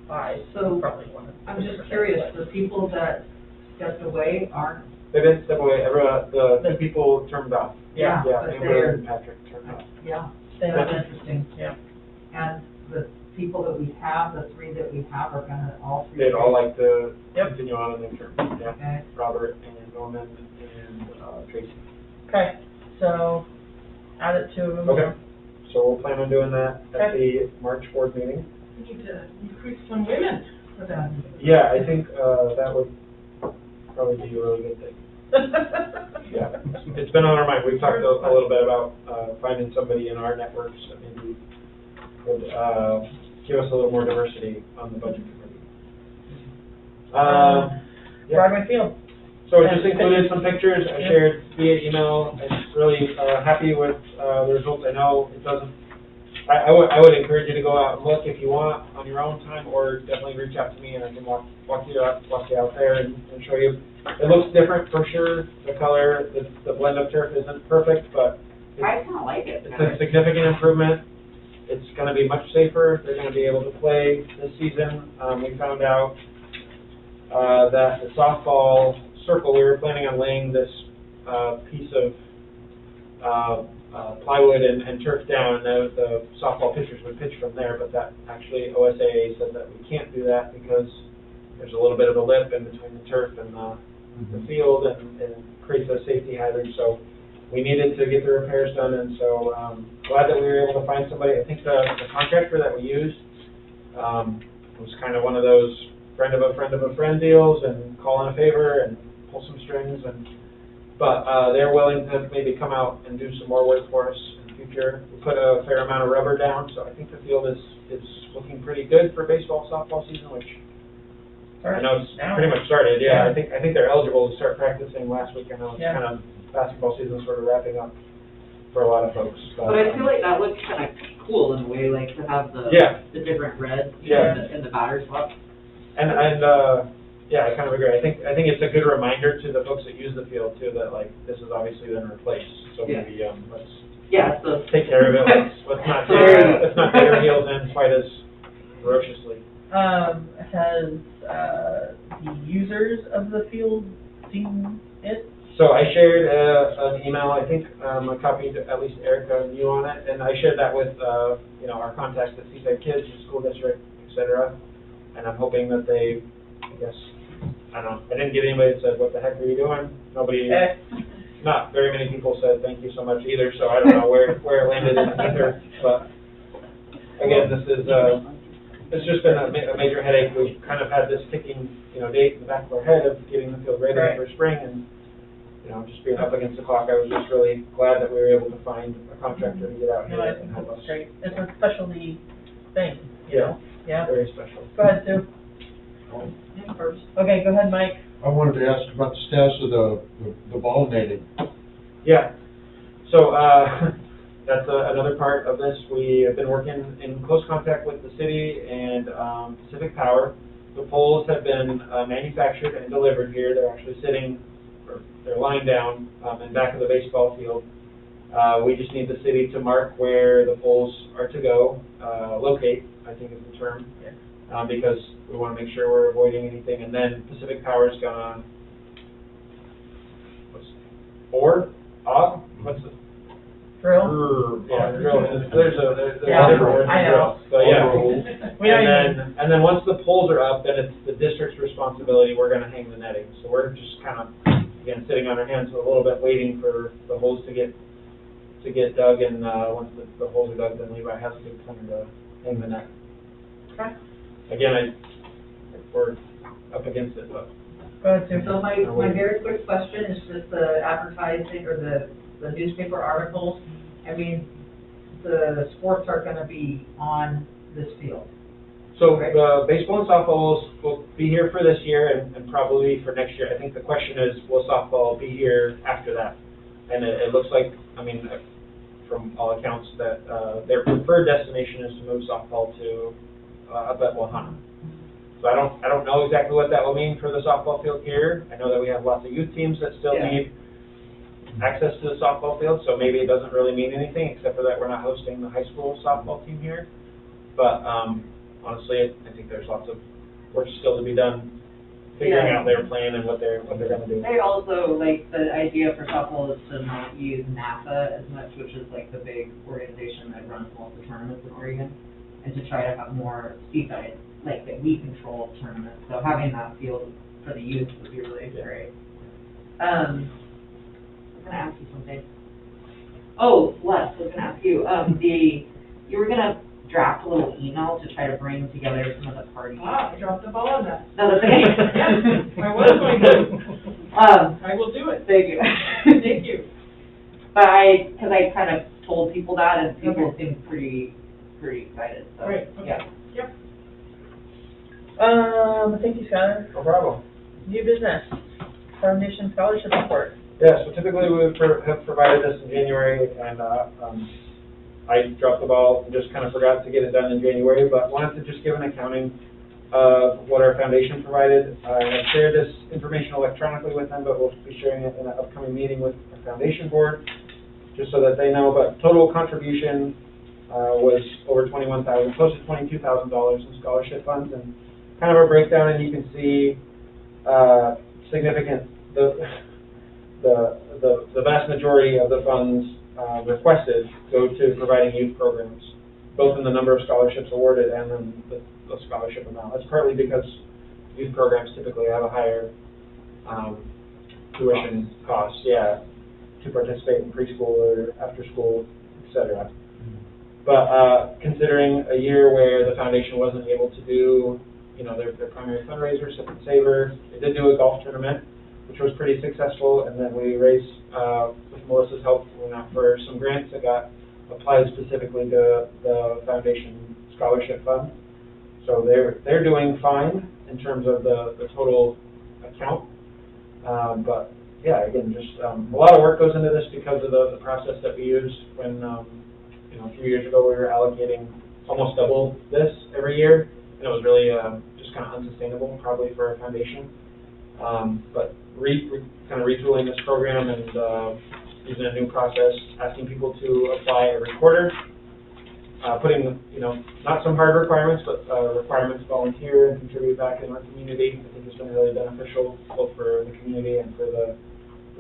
5, So, we probably want to. I'm just curious, the people that stepped away aren't, They didn't step away. The 2 people turned off. Yeah, Yeah, but Amber they're- and Patrick turned off. that's interesting. Yeah. And the people that we have, the 3 that we have are gonna all 3. They'd all like to Yep. continue on in their term. Yeah. Okay. Robert and Norman and Tracy. Okay, so add it to. Okay. So we'll plan on doing that at the March board meeting. We need to recruit some women for that. Yeah, I think that would probably be a really good thing. Yeah, it's been on our mind. We've talked a little bit about finding somebody in our networks that maybe would give us a little more diversity on the budget committee. Yeah. Broadway Field. So I just included some pictures I shared via email. I'm really happy with the results. I know it doesn't, I would encourage you to go out and look if you want on your own time, or definitely reach out to me and I can walk you out there and show you. It looks different for sure. The color, the blend of turf isn't perfect, but I kind of like it. it's a significant improvement. It's going to be much safer. They're going to be able to play this season. We found out that the softball circle, we were planning on laying this piece of plywood and turf down, and the softball pitchers would pitch from there, but that actually OSAA said that we can't do that because there's a little bit of a lip in between the turf and the field, and creates a safety hazard. So we needed to get the repairs done, and so glad that we were able to find somebody. I think the contractor that we used was kind of one of those friend of a friend of a friend deals, and call in a favor and pull some strings, but they're willing to maybe come out and do some more work for us in the future. We put a fair amount of rubber down, so I think the field is looking pretty good for baseball, softball season, which I know it's pretty much started. Yeah, I think they're eligible to start practicing last week. I know it's kind of basketball season sort of wrapping up for a lot of folks. But I feel like that looks kind of cool in a way, like to have the different reds in the batter's box. And yeah, I kind of agree. I think it's a good reminder to the folks that use the field too that like this has obviously been replaced. So maybe let's take care of it. Let's not dig our heels in quite as ferociously. Has the users of the field seen it? So I shared an email. I think I copied at least Erica and you on it, and I shared that with our contacts at SEPRD, the school district, etc. And I'm hoping that they, I don't know, I didn't get anybody that said, what the heck are you doing? Nobody, not very many people said thank you so much either, so I don't know where it landed in either. But again, it's just been a major headache. We've kind of had this ticking, date in the back of our head of getting the field ready for spring, and just being up against the clock. I was just really glad that we were able to find a contractor to get out here and help us. Great. It's a specialty thing. Yeah. Yeah. Very special. Go ahead, Sue. First. Okay, go ahead, Mike. I wanted to ask about the status of the ball netting. Yeah. So that's another part of this. We have been working in close contact with the city and Pacific Power. The poles have been manufactured and delivered here. They're actually sitting, or they're lying down in back of the baseball field. We just need the city to mark where the poles are to go, locate, I think is the term, because we want to make sure we're avoiding anything. And then Pacific Power is gonna, drill. Yeah, drill. There's a different word for drill. So and then once the poles are up, then it's the district's responsibility. We're gonna hang the netting. So we're just kind of again sitting on our hands a little bit, waiting for the holes to get dug. And once the holes are dug, then Levi has to come to hang the net. Okay. Again, we're up against it, but. Go ahead, Sue. So my very quick question is just the advertising or the newspaper articles. I mean, the sports are gonna be on this field. So the baseball and softball will be here for this year and probably for next year. I think the question is, will softball be here after that? And it looks like, I mean, from all accounts, that their preferred destination is to move softball to up at Wahana. So I don't know exactly what that will mean for the softball field here. I know that we have lots of youth teams that still need access to the softball field, so maybe it doesn't really mean anything except for that we're not hosting the high school softball team here. But honestly, I think there's lots of work still to be done figuring out their plan and what they're going to do. They also, like, the idea for softball is to not use NASA as much, which is like the big organization that runs most of the tournaments in Oregon, and to try to have more seaside, like that we control tournaments. So having that field for the youth would be really great. I was gonna ask you something. Oh, Les, I was gonna ask you, you were gonna draft a little email to try to bring together some of the parties. Wow, I dropped the ball on that. No, that's okay. I was going to. I will do it. Thank you. Thank you. But because I kind of told people that, and people seemed pretty excited, so. Right, okay. Yeah. Yep. Thank you, Skylar. No problem. New business, foundation scholarship report. Yeah, so typically we would have provided this in January, and I dropped the ball and just kind of forgot to get it done in January, but wanted to just give an accounting of what our foundation provided. I have shared this information electronically with them, but we'll be sharing it in an upcoming meeting with our foundation board, just so that they know. But total contribution was over $21,000, close to $22,000 in scholarship funds, and kind of a breakdown, and you can see significant, the vast majority of the funds requested go to providing youth programs, both in the number of scholarships awarded and then the scholarship amount. That's partly because youth programs typically have a higher tuition cost, to participate in preschool or after school, etc. But considering a year where the foundation wasn't able to do, their primary fundraiser, Sip and Savor, they did do a golf tournament, which was pretty successful, and then we raised, with Melissa's help, went out for some grants that got applied specifically to the foundation scholarship fund. So they're doing fine in terms of the total account. But yeah, again, just a lot of work goes into this because of the process that we used when, a few years ago we were allocating almost double this every year, and it was really just kind of unsustainable, probably for our foundation. But kind of retooling this program and using a new process, asking people to apply every quarter, putting, not some hard requirements, but requirements to volunteer and contribute back in our community. I think it's been really beneficial both for the community and for the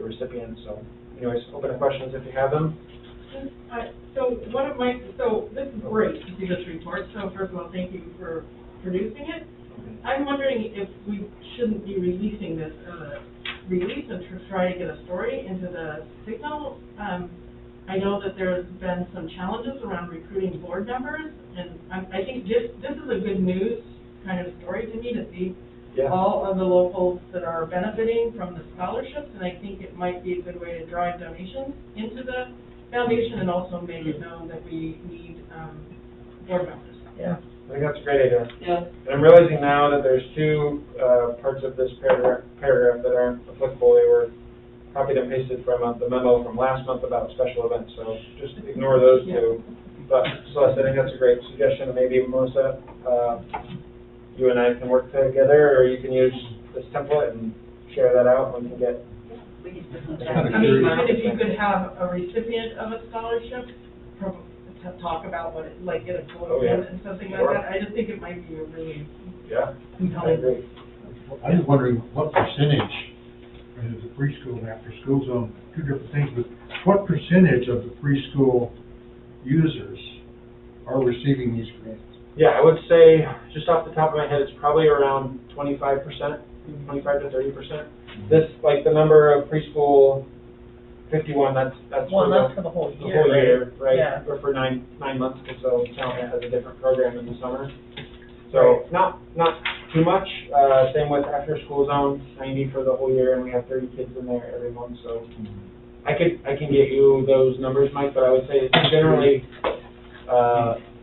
recipients. So anyways, open to questions if you have them. So this is great to see this report. So first of all, thank you for producing it. I'm wondering if we shouldn't be releasing this release and to try to get a story into the Signal. I know that there's been some challenges around recruiting board members, and I think this is a good news kind of story to me to see all of the locals that are benefiting from the scholarships, and I think it might be a good way to drive donations into the foundation and also make it known that we need board members. Yeah. I think that's a great idea. Yeah. And I'm realizing now that there's two parts of this paragraph that aren't applicable. They were copied and pasted from the memo from last month about special events, so just ignore those two. But Celeste, I think that's a great suggestion. Maybe Melissa, you and I can work together, or you can use this template and share that out when we can get. I mean, even if you could have a recipient of a scholarship talk about what it, like, get a photo and something like that. I just think it might be a really compelling. I was wondering what percentage, and the preschool and after school zone, two different things, but what percentage of the preschool users are receiving these grants? Yeah, I would say, just off the top of my head, it's probably around 25%, 25 to 30%. This, like the number of preschool 51, that's Well, that's for the whole year. The whole year, right? Yeah. Or for nine months, because so Talent has a different program in the summer. So not too much. Same with after school zone, 90 for the whole year, and we have 30 kids in there every month. So I can get you those numbers, Mike, but I would say generally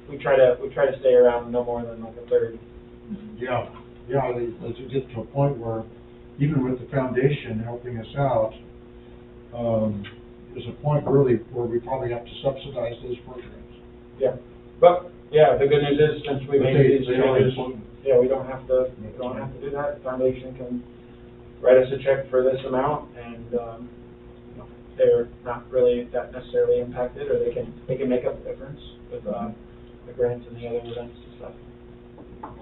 we try to stay around no more than like a third. Yeah, as you get to a point where even with the foundation helping us out, there's a point really where we probably have to subsidize those programs. Yeah, but the good news is since we made these changes, we don't have to do that. The foundation can write us a check for this amount, and they're not really that necessarily impacted, or they can make up the difference with the grants and the other events and stuff.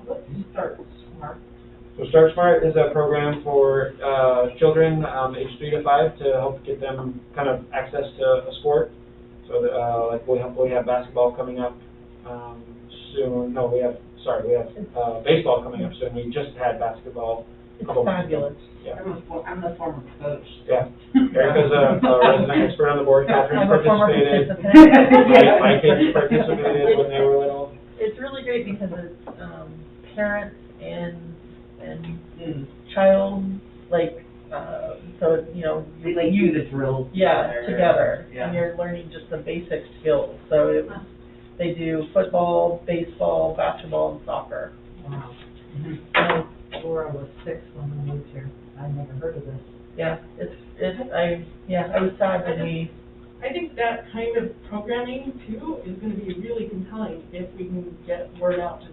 Let's start smart. So Start Smart is a program for children aged 3 to 5 to help get them kind of access to a sport. So like we have basketball coming up soon. No, we have baseball coming up soon. We just had basketball. It's fabulous. Yeah. I'm the former coach. Yeah. Erica's a resident expert on the board. Catherine I'm a former participated. participant. My kids participated when they were little. It's really great because it's parents and child, like, so, you know, They like do the drills together, Yeah. and you're learning just the basic skills. So they do football, baseball, basketball, and soccer. Wow. So, Laura was 6 when we moved here. I never heard of this. yeah, I was sad when we, I think that kind of programming too is gonna be really compelling if we can get word out to,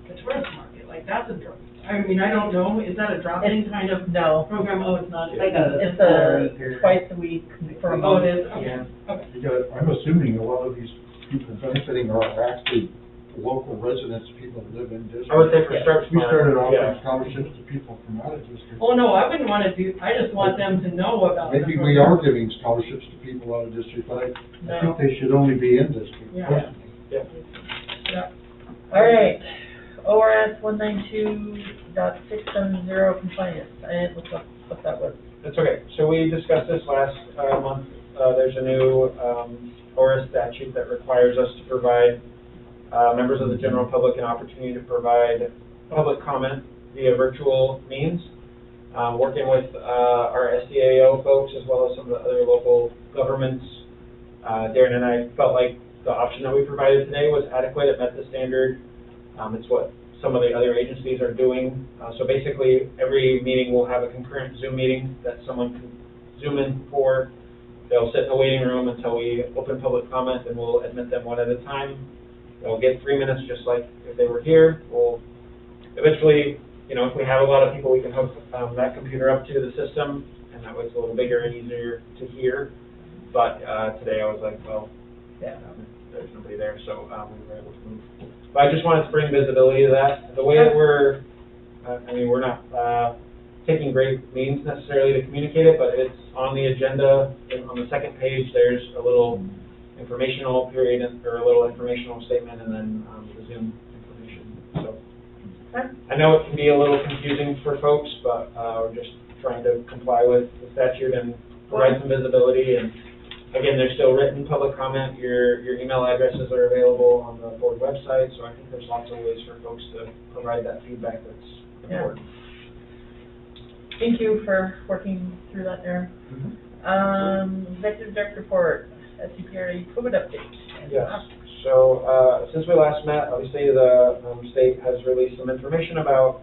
the tourist market, like that's a drop. I mean, I don't know, is that a drop-in kind of no, program? Oh, it's not. Like a it's 4-week or- twice a week for a Oh, month. it is, okay, Yeah. okay. Because I'm assuming a lot of these people benefiting are actually local residents, people that live in district. I would say for Yeah. start We smart, started offering yeah. scholarships to people from out of district. Oh, no, I wouldn't wanna do, I just want them to know about the Maybe we program. are giving scholarships to people out of district, but I No. think they should only be in district, Yeah. personally. Yeah. All right, ORS 192.670 compliance. I didn't look up what that was. That's okay. So we discussed this last month. There's a new ORS statute that requires us to provide members of the general public an opportunity to provide public comment via virtual means. Working with our SDAO folks as well as some of the other local governments, Darren and I felt like the option that we provided today was adequate. It met the standard. It's what some of the other agencies are doing. So basically, every meeting will have a concurrent Zoom meeting that someone can Zoom in for. They'll sit in the waiting room until we open public comment, and we'll admit them one at a time. They'll get 3 minutes just like if they were here. We'll eventually, you know, if we have a lot of people, we can hook that computer up to the system, and that way it's a little bigger and easier to hear. But today I was like, well, there's nobody there, so we were able to move. But I just wanted to bring visibility to that. The way that we're, we're not taking great means necessarily to communicate it, but it's on the agenda. And on the second page, there's a little informational period, or a little informational statement, and then the Zoom information. So I know it can be a little confusing for folks, but we're just trying to comply with the statute and provide some visibility. And again, there's still written public comment. Your email addresses are available on the board website, so I think there's lots of ways for folks to provide that feedback that's important. Thank you for working through that there. Executive Director Report, SEPRD COVID update. Yes. So since we last met, obviously the state has released some information about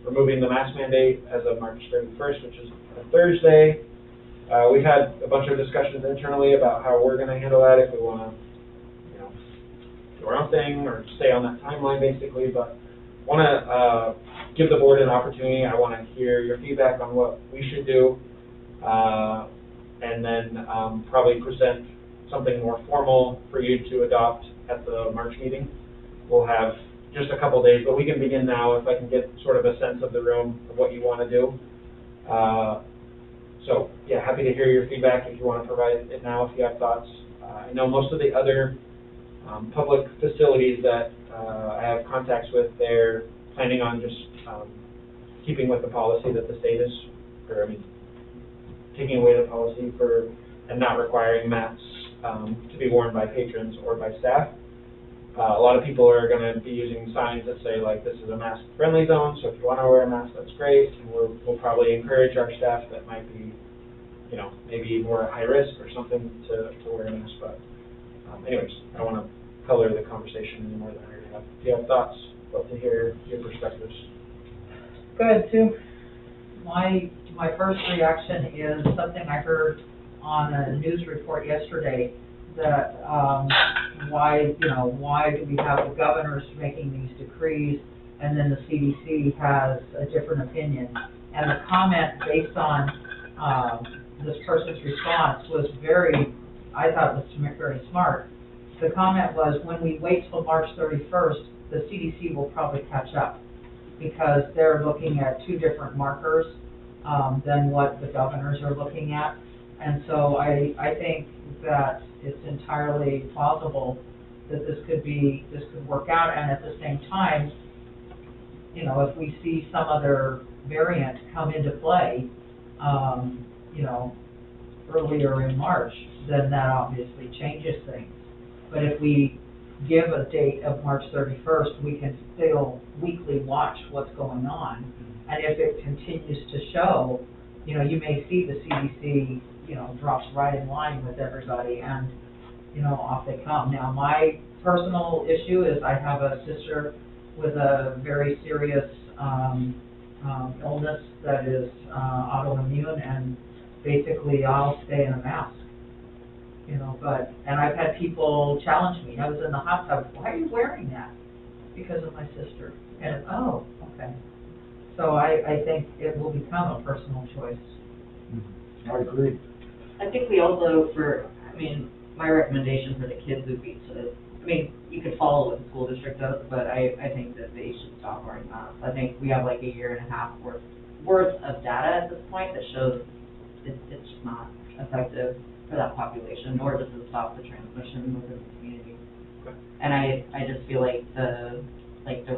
removing the mask mandate as of March 31st, which is a Thursday. We've had a bunch of discussions internally about how we're going to handle that, if we want to, you know, do our own thing or stay on that timeline, basically. But want to give the board an opportunity. I want to hear your feedback on what we should do, and then probably present something more formal for you to adopt at the March meeting. We'll have just a couple days, but we can begin now if I can get sort of a sense of the room of what you want to do. So, yeah, happy to hear your feedback if you want to provide it now, if you have thoughts. I know most of the other public facilities that I have contacts with, they're planning on just keeping with the policy that the state is, or I mean, taking away the policy for, and not requiring masks to be worn by patrons or by staff. A lot of people are going to be using signs that say, like, this is a mask-friendly zone, so if you want to wear a mask, that's great. And we'll probably encourage our staff that might be, you know, maybe more at high risk or something to wear a mask. But anyways, I don't want to color the conversation any more than I already have. If you have thoughts, love to hear your perspectives. Go ahead, Sue. My first reaction is something I heard on a news report yesterday, that why do we have the governors making these decrees and then the CDC has a different opinion? And the comment based on this person's response was I thought it was very smart. The comment was, when we wait till March 31st, the CDC will probably catch up, because they're looking at two different markers than what the governors are looking at. And so I think that it's entirely plausible that this could work out, and at the same time, you know, if we see some other variant come into play, you know, earlier in March, then that obviously changes things. But if we give a date of March 31st, we can still weekly watch what's going on. And if it continues to show, you know, you may see the CDC, you know, drops right in line with everybody and, you know, off they come. Now, my personal issue is I have a sister with a very serious illness that is autoimmune, and basically I'll stay in a mask. You know, and I've had people challenge me. I was in the hot tub, why are you wearing that? Because of my sister. And, oh, okay. So I think it will become a personal choice. I agree. I think we also, my recommendation for the kids would be you could follow what the school district does, but I think that they should stop wearing masks. I think we have like a year and a half worth of data at this point that shows it's just not effective for that population, nor does it stop the transmission within the community. Okay. And I just feel like the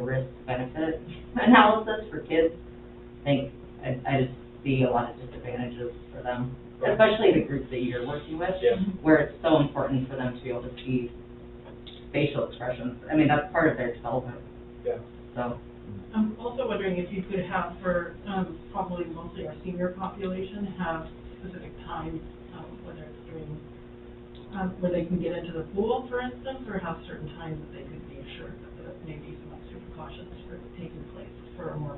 risk-benefit analysis for kids, I just see a lot of disadvantages for them, especially the groups that you're working with, where it's so important for them to be able to see facial expressions. I mean, that's part of their development. Yeah. So. I'm also wondering if you could have for probably mostly our senior population have specific times, whether it's during where they can get into the pool, for instance, or have certain times that they could be assured that maybe some extra precautions for taking place for a more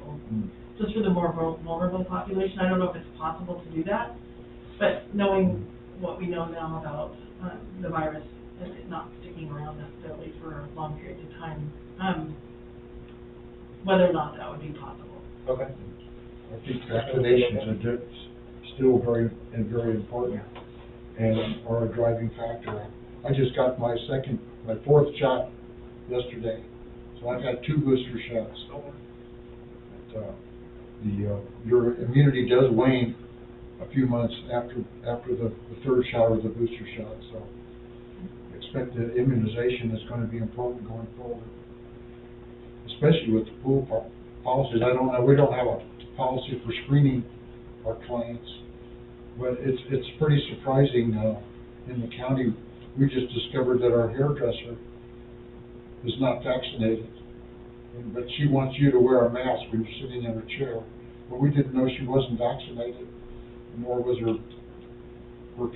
just for the more vulnerable population. I don't know if it's possible to do that, but knowing what we know now about the virus and it not sticking around necessarily for long periods of time, whether or not that would be possible. Okay. I think vaccinations are still very important and are a driving factor. I just got my fourth shot yesterday, so I've had 2 booster shots. Your immunity does wane a few months after the third shot or the booster shot, so I expect that immunization is going to be important going forward, especially with the pool policies. I don't know, we don't have a policy for screening our clients, but it's pretty surprising in the county. We just discovered that our hairdresser is not vaccinated, but she wants you to wear a mask when you're sitting in her chair. But we didn't know she wasn't vaccinated, nor was her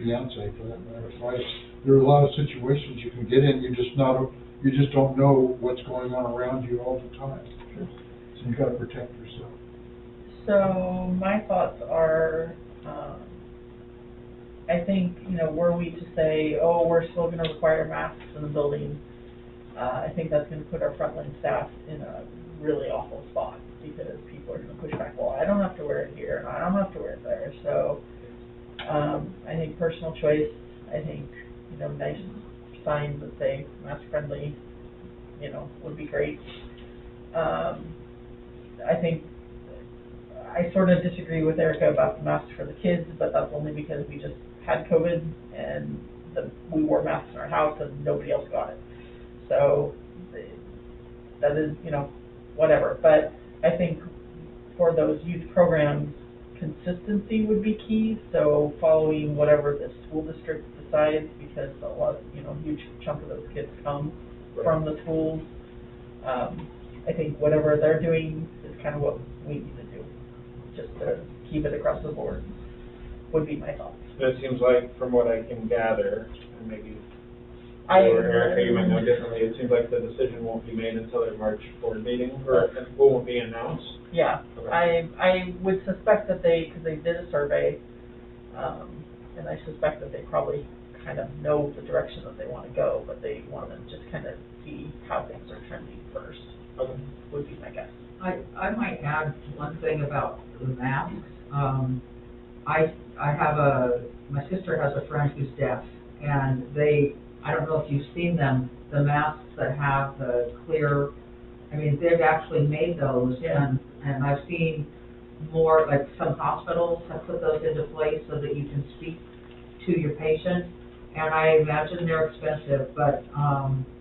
fiance, for that matter. So there are a lot of situations you can get in. You just don't know what's going on around you all the time. So you got to protect yourself. So my thoughts are, I think, were we to say, oh, we're still going to require masks in the building, I think that's going to put our frontline staff in a really awful spot, because people are going to push back, well, I don't have to wear it here, and I don't have to wear it there. So I think personal choice, I think, nice signs that say mask friendly, would be great. I think I sort of disagree with Erica about the masks for the kids, but that's only because we just had COVID and we wore masks in our house and nobody else got it. So that is, whatever. But I think for those youth programs, consistency would be key. So following whatever the school district decides, because a lot, huge chunk of those kids come from the schools. I think whatever they're doing is kind of what we need to do, just to keep it across the board, would be my thoughts. It seems like, from what I can gather, and maybe Erica, you might know differently, it seems like the decision won't be made until their March board meeting, or the school won't be announced. Yeah, okay. I would suspect that because they did a survey, and I suspect that they probably kind of know the direction that they want to go, but they want to just kind of see how things are trending first. Okay. Would be my guess. I might add one thing about the masks. I have my sister has a friend who's deaf, and I don't know if you've seen them, the masks that have the clear, they've actually made those, and I've seen more, like some hospitals have put those into place so that you can speak to your patient, and I imagine they're expensive, but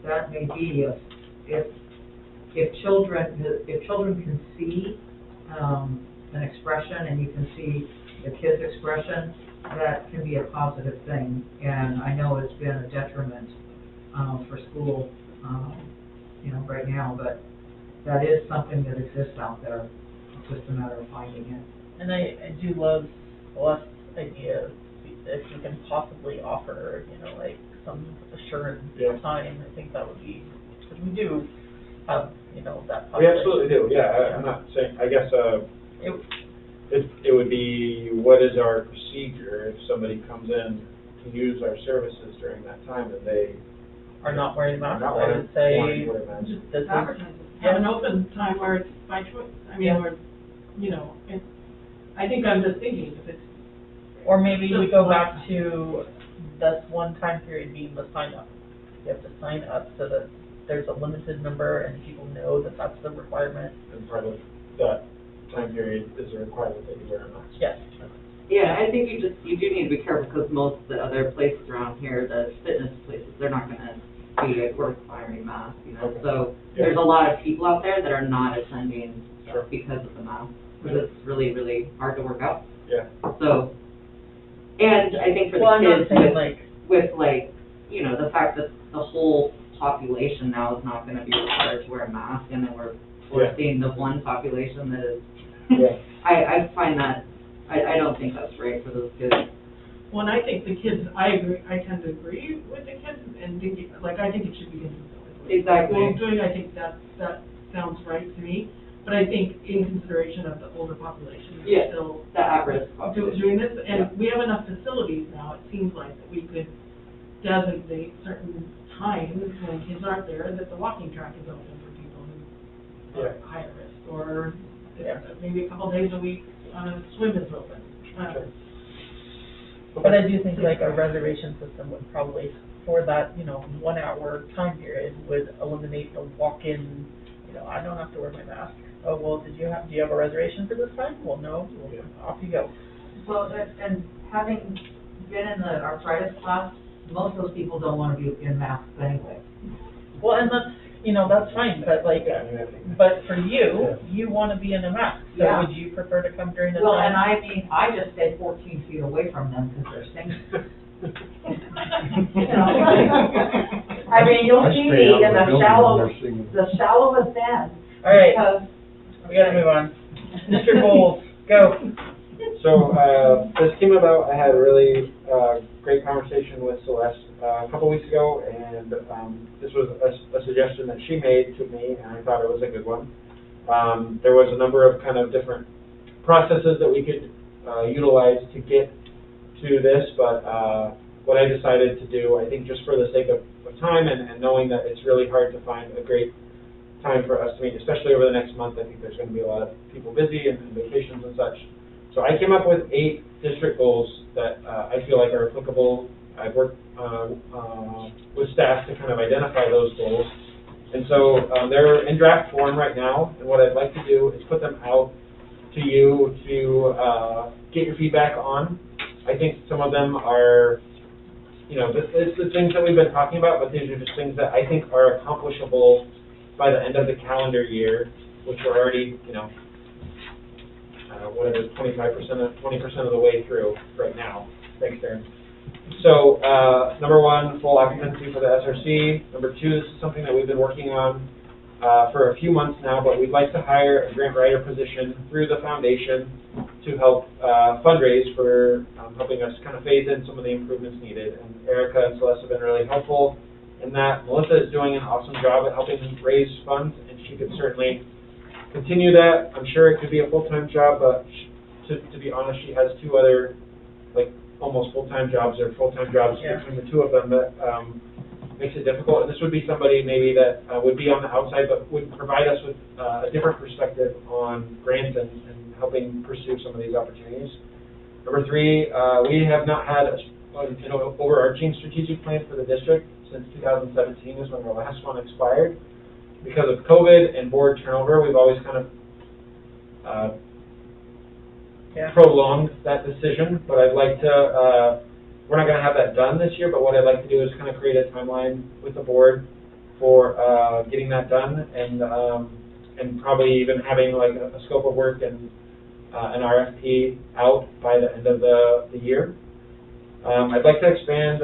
that may be if children can see an expression, and you can see the kid's expression, that can be a positive thing. And I know it's been a detriment for school you know, right now, but that is something that exists out there. It's just a matter of finding it. And I do love Celeste's idea, if you can possibly offer, you know, like some assurance time, I think that would be, because we do have, you know, that We population. absolutely do, yeah, I'm not saying, I guess, it would be, what is our procedure if somebody comes in to use our services during that time and they are not wearing masks, Not I would say, wanting to wear masks. this is, Have an open time where it's by choice, I mean, or, you know, I think I'm just thinking, if it's, or maybe we go back to this one time period being the sign up. You have to sign up so that there's a limited number and people know that that's the requirement. And part of that time period is a requirement that you wear a mask. Yes. Yeah, I think you do need to be careful, because most of the other places around here, the fitness places, they're not gonna be requiring masks, you know, Okay. so Yeah. there's a lot of people out there that are not attending Sure. because of the mask, because it's really, really hard to work out. Yeah. So, and I think for Well, I'm the not kids saying like, with like, you know, the fact that the whole population now is not gonna be required to wear a mask, and then we're forcing the one population that is, Yeah. I find that, I don't think that's right for those kids. well, and I think the kids, I tend to agree with the kids, and think, like, I think it should be consistent. Exactly. Well, doing, I think that sounds right to me, but I think in consideration of the older population, Yeah. still The at-risk population. doing this, and we have enough facilities now, it seems like, that we could designate certain times when kids aren't there, that the walking track is open for people who are higher risk, or maybe a couple days a week, swim is open. but I do think like a reservation system would probably, for that, you know, 1 hour time period, would eliminate the walk-in, you know, I don't have to wear my mask. Oh, well, do you have a reservation for this time? Well, no, well, off you go. Well, and having been in the arthritis class, most of those people don't want to be in masks anyway. Well, and that's, you know, that's fine, but like, but for you, you want to be in a mask, so Yeah. would you prefer to come during the Well, time? and I mean, I just stay 14 feet away from them because they're singing. You know, I mean, you'll I see stay me out in of my the building shallow, when they're singing. the shallowest end. All right, Because we gotta move on. Mr. Bowles, go. So, this came about, I had a really great conversation with Celeste a couple weeks ago, and this was a suggestion that she made to me, and I thought it was a good one. There was a number of kind of different processes that we could utilize to get to this, but what I decided to do, I think just for the sake of time and knowing that it's really hard to find a great time for us to meet, especially over the next month. I think there's going to be a lot of people busy and vacations and such. So I came up with 8 district goals that I feel like are applicable. I've worked with staff to kind of identify those goals. And so they're in draft form right now, and what I'd like to do is put them out to you to get your feedback on. I think some of them are, you know, it's the things that we've been talking about, but these are just things that I think are accomplishable by the end of the calendar year, which we're already, you know, whatever, 20% of the way through right now. Thanks, Darren. So, number 1, full occupancy for the SRC. Number 2, this is something that we've been working on for a few months now, but we'd like to hire a grant writer position through the foundation to help fundraise for helping us kind of phase in some of the improvements needed. And Erica and Celeste have been really helpful in that. Melissa is doing an awesome job at helping raise funds, and she could certainly continue that. I'm sure it could be a full-time job, but to be honest, she has 2 other, like, almost full-time jobs or full-time jobs between the 2 of them that makes it difficult. And this would be somebody maybe that would be on the outside, but would provide us with a different perspective on grants and helping pursue some of these opportunities. Number 3, we have not had an overarching strategic plan for the district since 2017 is when the last one expired. Because of COVID and board turnover, we've always kind of prolonged that decision, but I'd like to, we're not going to have that done this year, but what I'd like to do is kind of create a timeline with the board for getting that done, and probably even having like a scope of work and an RFP out by the end of the year. I'd like to expand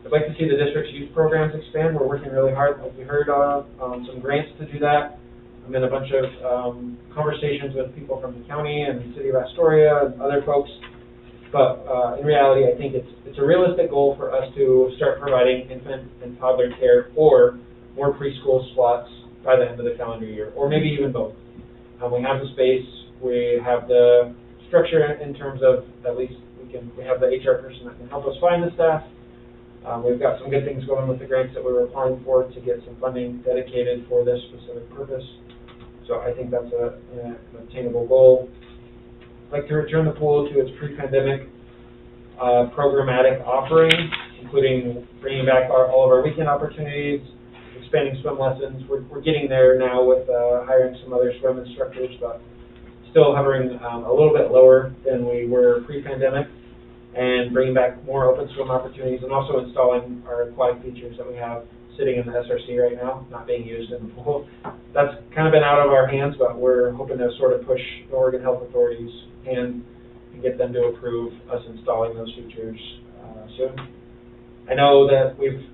I'd like to see the district's youth programs expand. We're working really hard, like we heard, some grants to do that. I'm in a bunch of conversations with people from the county and the city of Astoria and other folks. But in reality, I think it's a realistic goal for us to start providing infant and toddler care or more preschool slots by the end of the calendar year, or maybe even both. We have the space, we have the structure in terms of, at least we have the HR person that can help us find the staff. We've got some good things going with the grants that we were applying for to get some funding dedicated for this specific purpose. So I think that's an attainable goal. I'd like to return the pool to its pre-pandemic programmatic offering, including bringing back all of our weekend opportunities, expanding swim lessons. We're getting there now with hiring some other swim instructors, but still hovering a little bit lower than we were pre-pandemic, and bringing back more open swim opportunities, and also installing our aquatic features that we have sitting in the SRC right now, not being used in the pool. That's kind of been out of our hands, but we're hoping to sort of push the Oregon Health Authority's hand and get them to approve us installing those features soon. I know that we've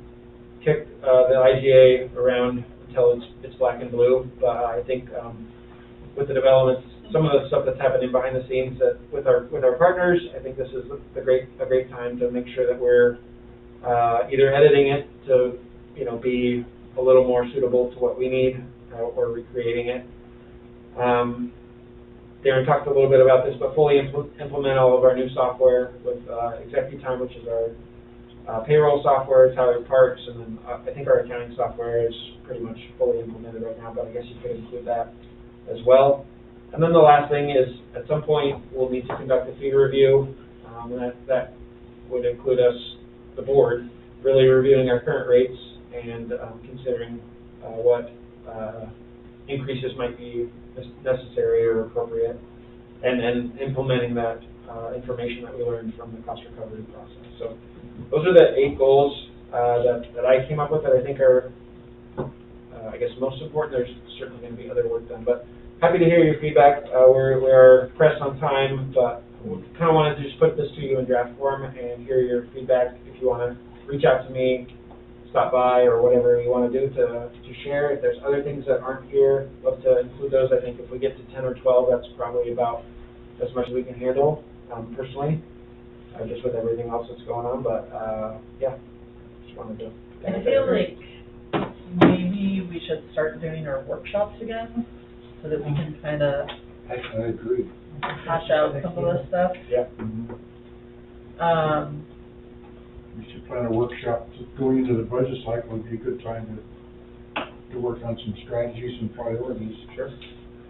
kicked the IGA around until it's black and blue, but I think with the developments, some of the stuff that's happening behind the scenes that with our partners, I think this is a great time to make sure that we're either editing it to be a little more suitable to what we need, or recreating it. Darren talked a little bit about this, but fully implement all of our new software with ExecuTime, which is our payroll software, Tyler Parks, and then I think our accounting software is pretty much fully implemented right now, but I guess you could include that as well. And then the last thing is, at some point, we'll need to conduct a fee review, and that would include us, the board, really reviewing our current rates and considering what increases might be necessary or appropriate, and implementing that information that we learned from the cost recovery process. So those are the 8 goals that I came up with that I think are, I guess, most important. There's certainly going to be other work done, but happy to hear your feedback. We're pressed on time, but we kind of wanted to just put this to you in draft form and hear your feedback. If you want to reach out to me, stop by, or whatever you want to do to share. If there's other things that aren't here, love to include those. I think if we get to 10 or 12, that's probably about as much as we can handle, personally, just with everything else that's going on. But yeah, just wanted to. I feel like maybe we should start doing our workshops again, so that we can kind of I agree. hash out some of this stuff. Yeah. We should plan a workshop going into the budget cycle. Would be a good time to work on some strategies and priorities. Sure.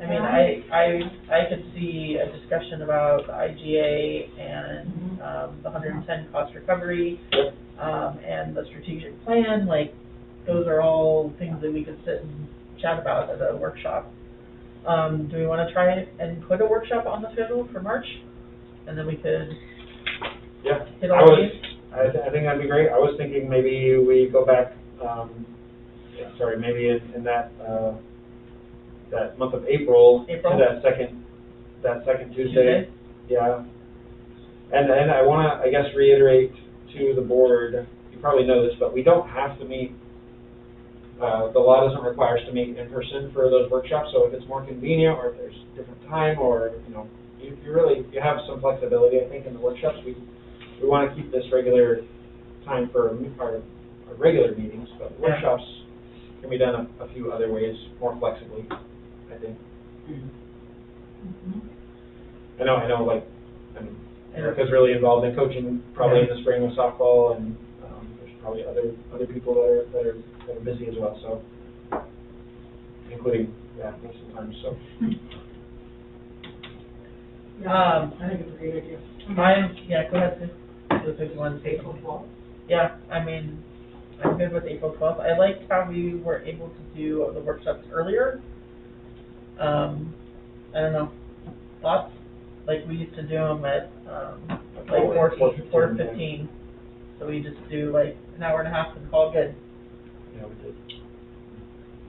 I mean, I could see a discussion about the IGA and the 110 cost recovery, and the strategic plan. Like, those are all things that we could sit and chat about at a workshop. Do we want to try and put a workshop on the schedule for March? And then we could hit all these? I think that'd be great. I was thinking maybe we go back, maybe in that month of April, to that second Tuesday. Yeah. And I want to, I guess, reiterate to the board, you probably know this, but we don't have to meet. The law doesn't require us to meet in person for those workshops, so if it's more convenient, or if there's a different time, or, you have some flexibility, I think, in the workshops. We want to keep this regular time for our regular meetings, but workshops can be done a few other ways, more flexibly, I think. I know, like, Erica's really involved in coaching, probably in the spring with softball, and there's probably other people that are busy as well, so, including, me sometimes, so. I think it's a great idea. Go ahead, Sue. April 12th. Yeah, I mean, I'm good with April 12th. I liked how we were able to do the workshops earlier. I don't know, thoughts? Like, we used to do them at, 4:15. So we just do like an hour and a half and call good. Yeah, we did.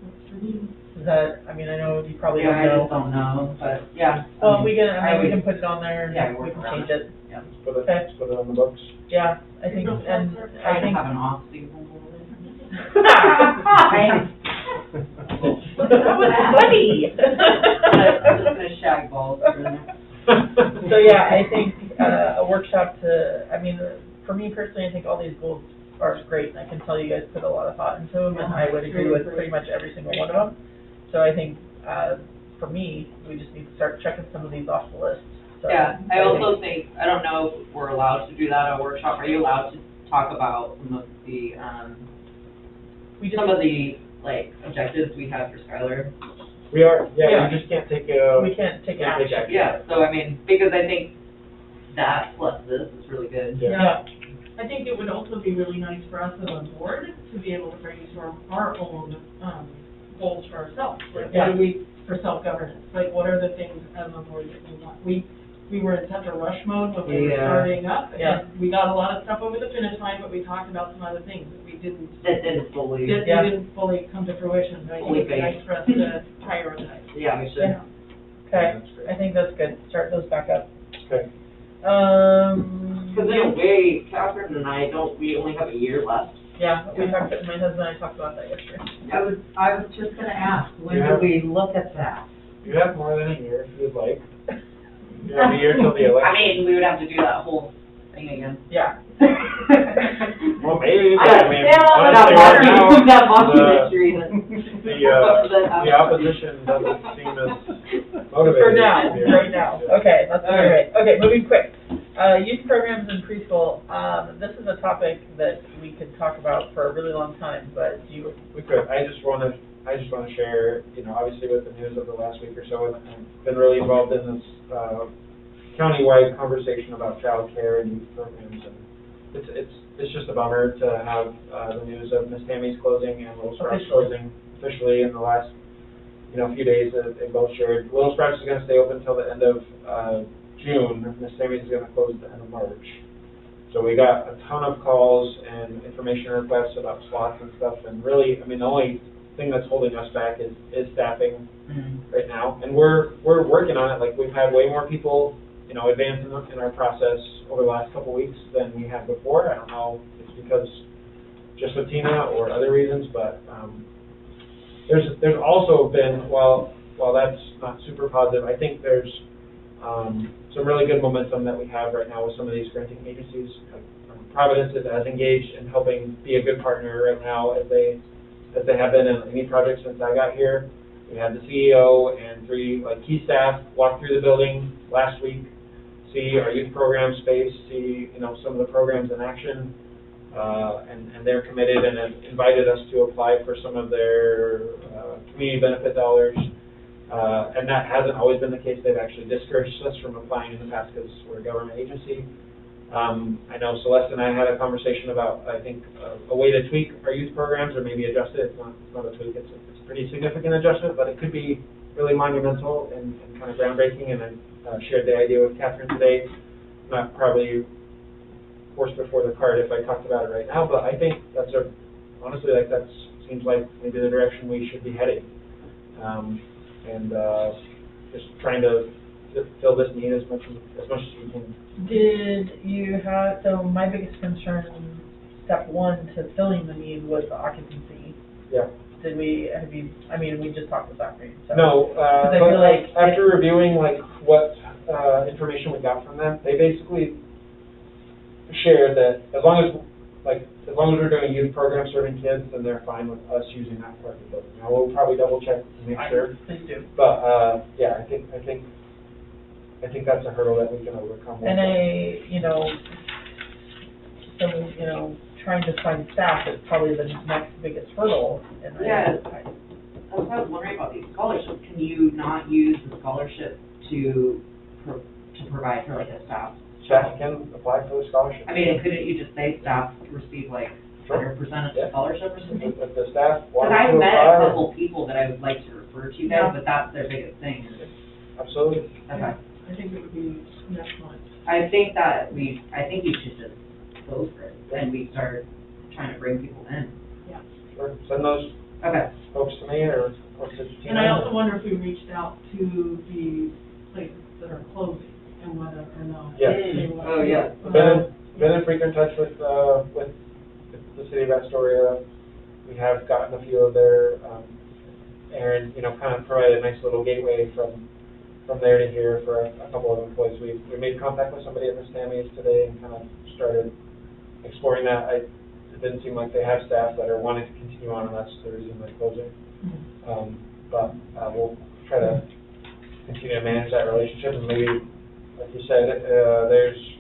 Works for me. Is that, I mean, I know you probably Yeah, don't I know. just don't know, but yeah. Well, we can, I mean, we would- can put it on there and Yeah, we work can around change it. Yeah. Let's put it on the books. Yeah, I think, and I I can think. have an off season. That was funny. I'm just gonna shag balls. So, yeah, I think, a workshop to, I mean, for me personally, I think all these goals are great, and I can tell you guys put a lot of thought into them, and I would agree with pretty much every single one of them. So I think, for me, we just need to start checking some of these off the list. So Yeah, I also think, I don't know if we're allowed to do that at a workshop. Are you allowed to talk about some of the, like, objectives we have for Skylar? We are, yeah, Yeah. you just can't take we can't take can't take action. action. Yeah, so I mean, because I think that plus this is really good. Yeah. I think it would also be really nice for us as a board to be able to brainstorm our own, goals for ourselves. Like, what do we, for self-governance, like, what are the things as a board that we want? We were in such a rush mode when we were Yeah. starting up, Yeah. and we got a lot of stuff over the finish line, but we talked about some other things that we didn't, That didn't fully, that Yeah. didn't fully come to fruition. I think Fully it'd be nice for us to prioritize. yeah, we should. Yeah. Okay, That's great. I think that's good. Start those back up. Okay. Because in a way, Catherine and I we only have a year left. Yeah, we talked, my husband and I talked about that yesterday. I was just gonna ask, when Yeah. do we look at that? You have more than a year if you'd like. You have a year till the election. I mean, we would have to do that whole thing again. Yeah. Well, maybe, I I mean, that honestly, right now, monster, that monster the- mystery then. the opposition doesn't seem as motivated. For now, Yeah. right now. Yeah. Okay, that's all right. Okay, moving quick. Youth programs in preschool. This is a topic that we could talk about for a really long time, but do you, We could, I just want to share, you know, obviously with the news of the last week or so, and I've been really involved in this, countywide conversation about childcare and youth programs, and it's just a bummer to have, the news of Miss Tammy's closing and Little Sprouts closing officially in the last, you know, few days that they both shared. Little Sprouts is gonna stay open until the end of, June. Miss Tammy's is gonna close at the end of March. So we got a ton of calls and information requests about slots and stuff, and really, I mean, the only thing that's holding us back is staffing right now. And we're working on it. Like, we've had way more people, you know, advance in our process over the last couple of weeks than we had before. I don't know if it's because just with Tina or other reasons, but there's also been, while that's not super positive, I think there's some really good momentum that we have right now with some of these granting agencies. Providence is as engaged in helping be a good partner right now as they have been in any project since I got here. We had the CEO and 3 key staff walk through the building last week, see our youth program space, see, you know, some of the programs in action, and they're committed and have invited us to apply for some of their community benefit dollars. And that hasn't always been the case. They've actually discouraged us from applying in the past because we're a government agency. I know Celeste and I had a conversation about, I think, a way to tweak our youth programs or maybe adjust it. It's not a tweak, it's a pretty significant adjustment, but it could be really monumental and kind of groundbreaking. And I shared the idea with Catherine today. Not probably horse before the cart if I talked about it right now, but I think honestly, that seems like maybe the direction we should be heading. And just trying to fill this need as much as you can. did you have, so my biggest concern, step one to filling the need was the occupancy. Yeah. Did we, I mean, we just talked about that, right? So- No, I but feel like after reviewing what information we got from them, they basically shared that as long as we're doing a youth program serving kids, then they're fine with us using that part of the building. Now, we'll probably double check to make sure. Please do. But, yeah, I think that's a hurdle that we can overcome. And trying to find staff is probably the next biggest hurdle. And Yeah. That's what I was wondering about these scholarships. Can you not use the scholarship to provide for like a staff? Staff can apply for the scholarship. I mean, couldn't you just say staff receive like Sure. 100% of the Yeah. scholarship or something? If the staff Because wants I've to met apply. a couple people that I would like to refer to you guys, but that's their biggest thing. Absolutely. Okay. I think it would be an excellent. I think you should just go for it and we start trying to bring people in. Sure. Send those Okay. folks to me or what's it? And I also wonder if we reached out to the places that are closing and whether or not. Yes. they want- Oh, yeah. Been in frequent touch with the city of Astoria. We have gotten a few of their, errands, kind of provided a nice little gateway from there to here for a couple of employees. We made contact with somebody at Miss Tammy's today and kind of started exploring that. It didn't seem like they have staff that are wanting to continue on, and that's the reason they're closing. But we'll try to continue to manage that relationship, and maybe, like you said,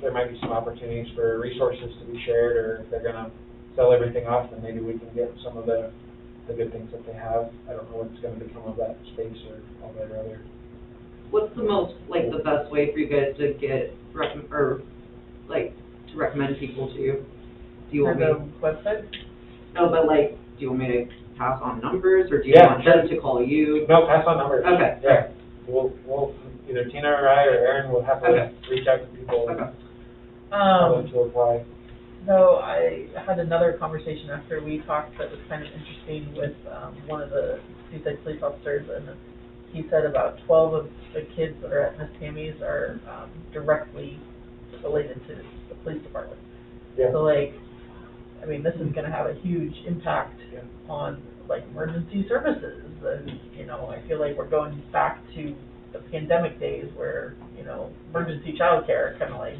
there might be some opportunities for resources to be shared, or if they're gonna sell everything off, then maybe we can get some of the good things that they have. I don't know what's gonna become of that space or all that other. What's the most, like, the best way for you guys to get, to recommend people to you? Do you For want me? the website? No, but like, do you want me to pass on numbers, or do you Yeah, want sure. them to call you? No, pass on numbers. Okay. Yeah, we'll, either Tina or I or Aaron will have to Okay. reach out to people and Okay. tell them to apply. So I had another conversation after we talked that was kind of interesting with one of the seaside police officers, and he said about 12 of the kids that are at Miss Tammy's are directly related to the police department. Yeah. So like, I mean, this is gonna have a huge impact Yeah. on like emergency services, and, I feel like we're going back to the pandemic days where, emergency childcare kind of like.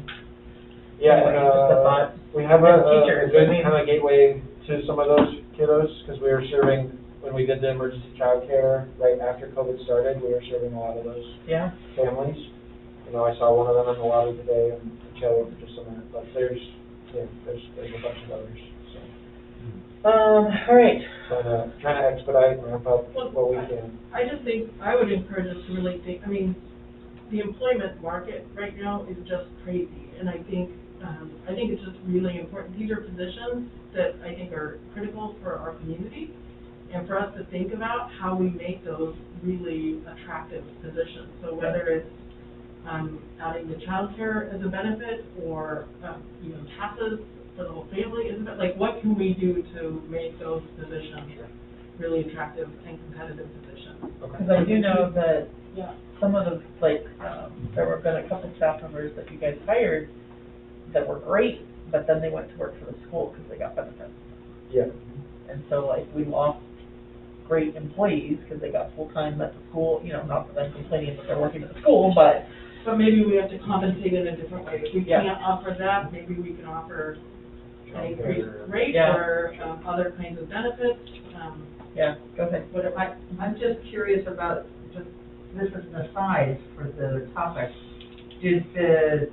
Yeah, Anyway, just a thought. we have As a teachers, good I mean- kind of gateway to some of those kiddos, because we were serving, when we did the emergency childcare right after COVID started, we were serving a lot of those Yeah. families. I saw one of them in the lobby today and chatted with just a minute, but there's a bunch of others, so. All right. Trying to expedite and ramp up what we can. I just think, I would encourage us to really think, the employment market right now is just crazy, and I think it's just really important. These are positions that I think are critical for our community, and for us to think about how we make those really attractive positions. So whether it's adding the childcare as a benefit, or classes for the whole family as a benefit, like what can we do to make those positions really attractive and competitive positions? Because I do know that Yeah. some of the, there were been a couple staff members that you guys hired that were great, but then they went to work for the school because they got benefits. Yeah. And so we lost great employees because they got full-time at the school, not that I'm complaining that they're working at the school, but. But maybe we have to compensate in a different way. If we Yeah. can't offer that, maybe we can offer an increased rate Yeah. or other kinds of benefits. Yeah, go ahead. Whatever. I'm just curious about, this is an aside for the topic. Did the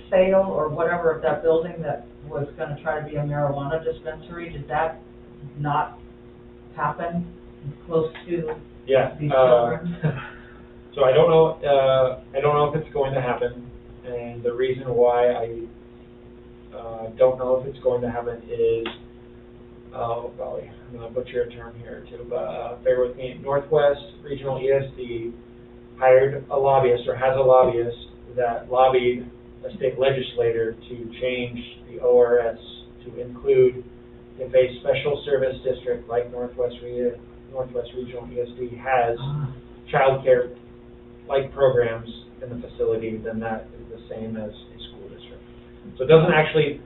sale or whatever of that building that was gonna try to be a marijuana dispensary, did that not happen close to Yeah. these children? So I don't know if it's going to happen, and the reason why I don't know if it's going to happen is, oh golly, I'm gonna butcher a term here too, but bear with me. Northwest Regional ESD hired a lobbyist, or has a lobbyist, that lobbied a state legislator to change the ORS to include, if a special service district like Northwest Regional ESD has childcare like programs in the facility, then that is the same as a school district. So it doesn't actually,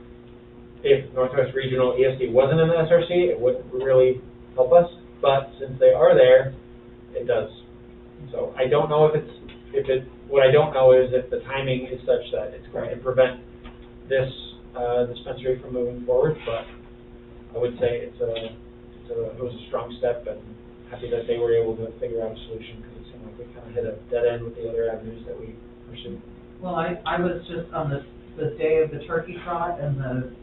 if Northwest Regional ESD wasn't in the SRC, it wouldn't really help us, but since they are there, it does. So I don't know what I don't know is if the timing is such that it's going to prevent this dispensary from moving forward, but I would say it was a strong step, and happy that they were able to figure out a solution, because it seemed like we kind of hit a dead end with the other avenues that we pursued. Well, I was just on the day of the turkey trot and when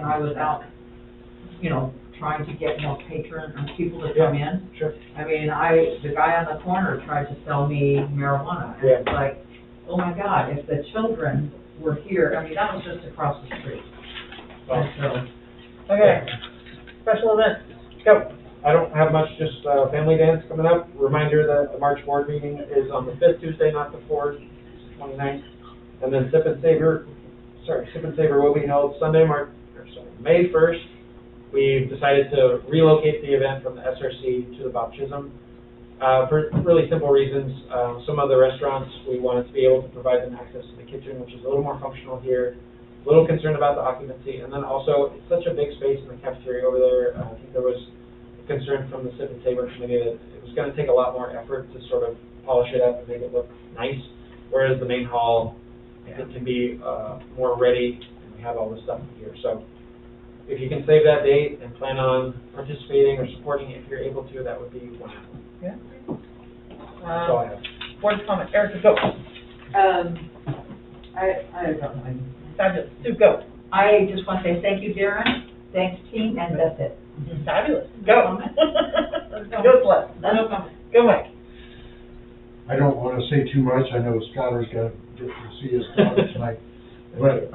I was out, trying to get more patrons and people to come in. Sure. The guy on the corner tried to sell me marijuana. And it's like, oh my God, if the children were here, that was just across the street. Well, And so, Okay, special events, go. I don't have much, just family dance coming up. Reminder that the March board meeting is on the 5th Tuesday, not the 4th, 29th. And then Sip and Savor will be held May 1st we've decided to relocate the event from the SRC to the Bob Chisholm for really simple reasons. Some of the restaurants, we wanted to be able to provide them access to the kitchen, which is a little more functional here. A little concerned about the occupancy, and then also it's such a big space in the cafeteria over there. I think there was concern from the Sip and Savor committee that it was going to take a lot more effort to sort of polish it up and make it look nice, whereas the main hall, it can be more ready, and we have all this stuff here. So if you can save that date and plan on participating or supporting it if you're able to, that would be wonderful. Yeah. That's all I have. Board comment, Erica, go. I don't know. Fabulous, Sue, go. I just want to say thank you, Darren, thanks team, and that's it. Fabulous, go. Go, Celeste. No comment. Go, Mike. I don't want to say too much. I know Skylar's got to get to see his daughter tonight. But,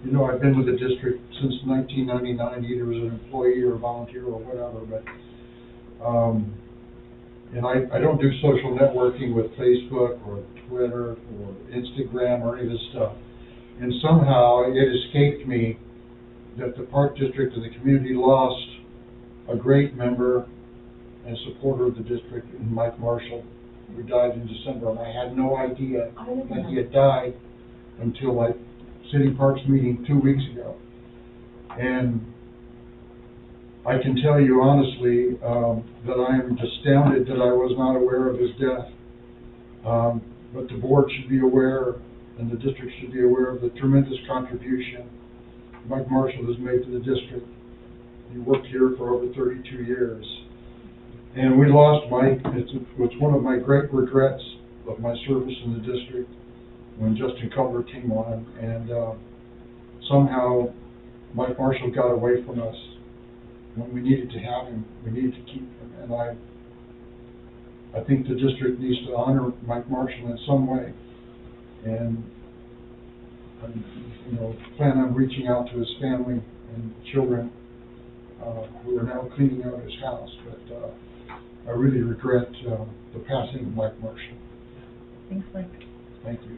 you know, I've been with the district since 1999, either as an employee or a volunteer or whatever, but, and I don't do social networking with Facebook or Twitter or Instagram or any of this stuff. And somehow it escaped me that the Park District and the community lost a great member and supporter of the district in Mike Marshall, who died in December. And I had no idea that he had died until my City Parks meeting 2 weeks ago. And I can tell you honestly that I am astounded that I was not aware of his death. But the board should be aware, and the district should be aware of the tremendous contribution Mike Marshall has made to the district. He worked here for over 32 years. And we lost Mike. It's one of my great regrets of my service in the district when Justin Cutler came on. And somehow Mike Marshall got away from us. When we needed to have him, we needed to keep him. And I think the district needs to honor Mike Marshall in some way. And you know, plan on reaching out to his family and children who are now cleaning out his house. But I really regret the passing of Mike Marshall. Thanks, Mike. Thank you.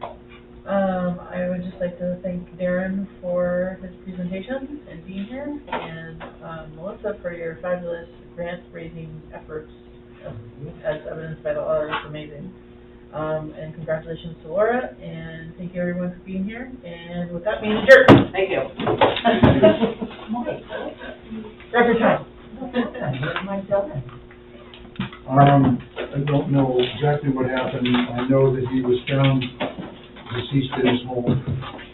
I would just like to thank Darren for his presentation and being here, and Melissa for your fabulous grant-raising efforts, as evidenced by the audit. It's amazing. And congratulations to Laura, and thank you everyone for being here. And with that, meeting adjourned. Thank you. Record time. I don't know exactly what happened. I know that he was found deceased in his home.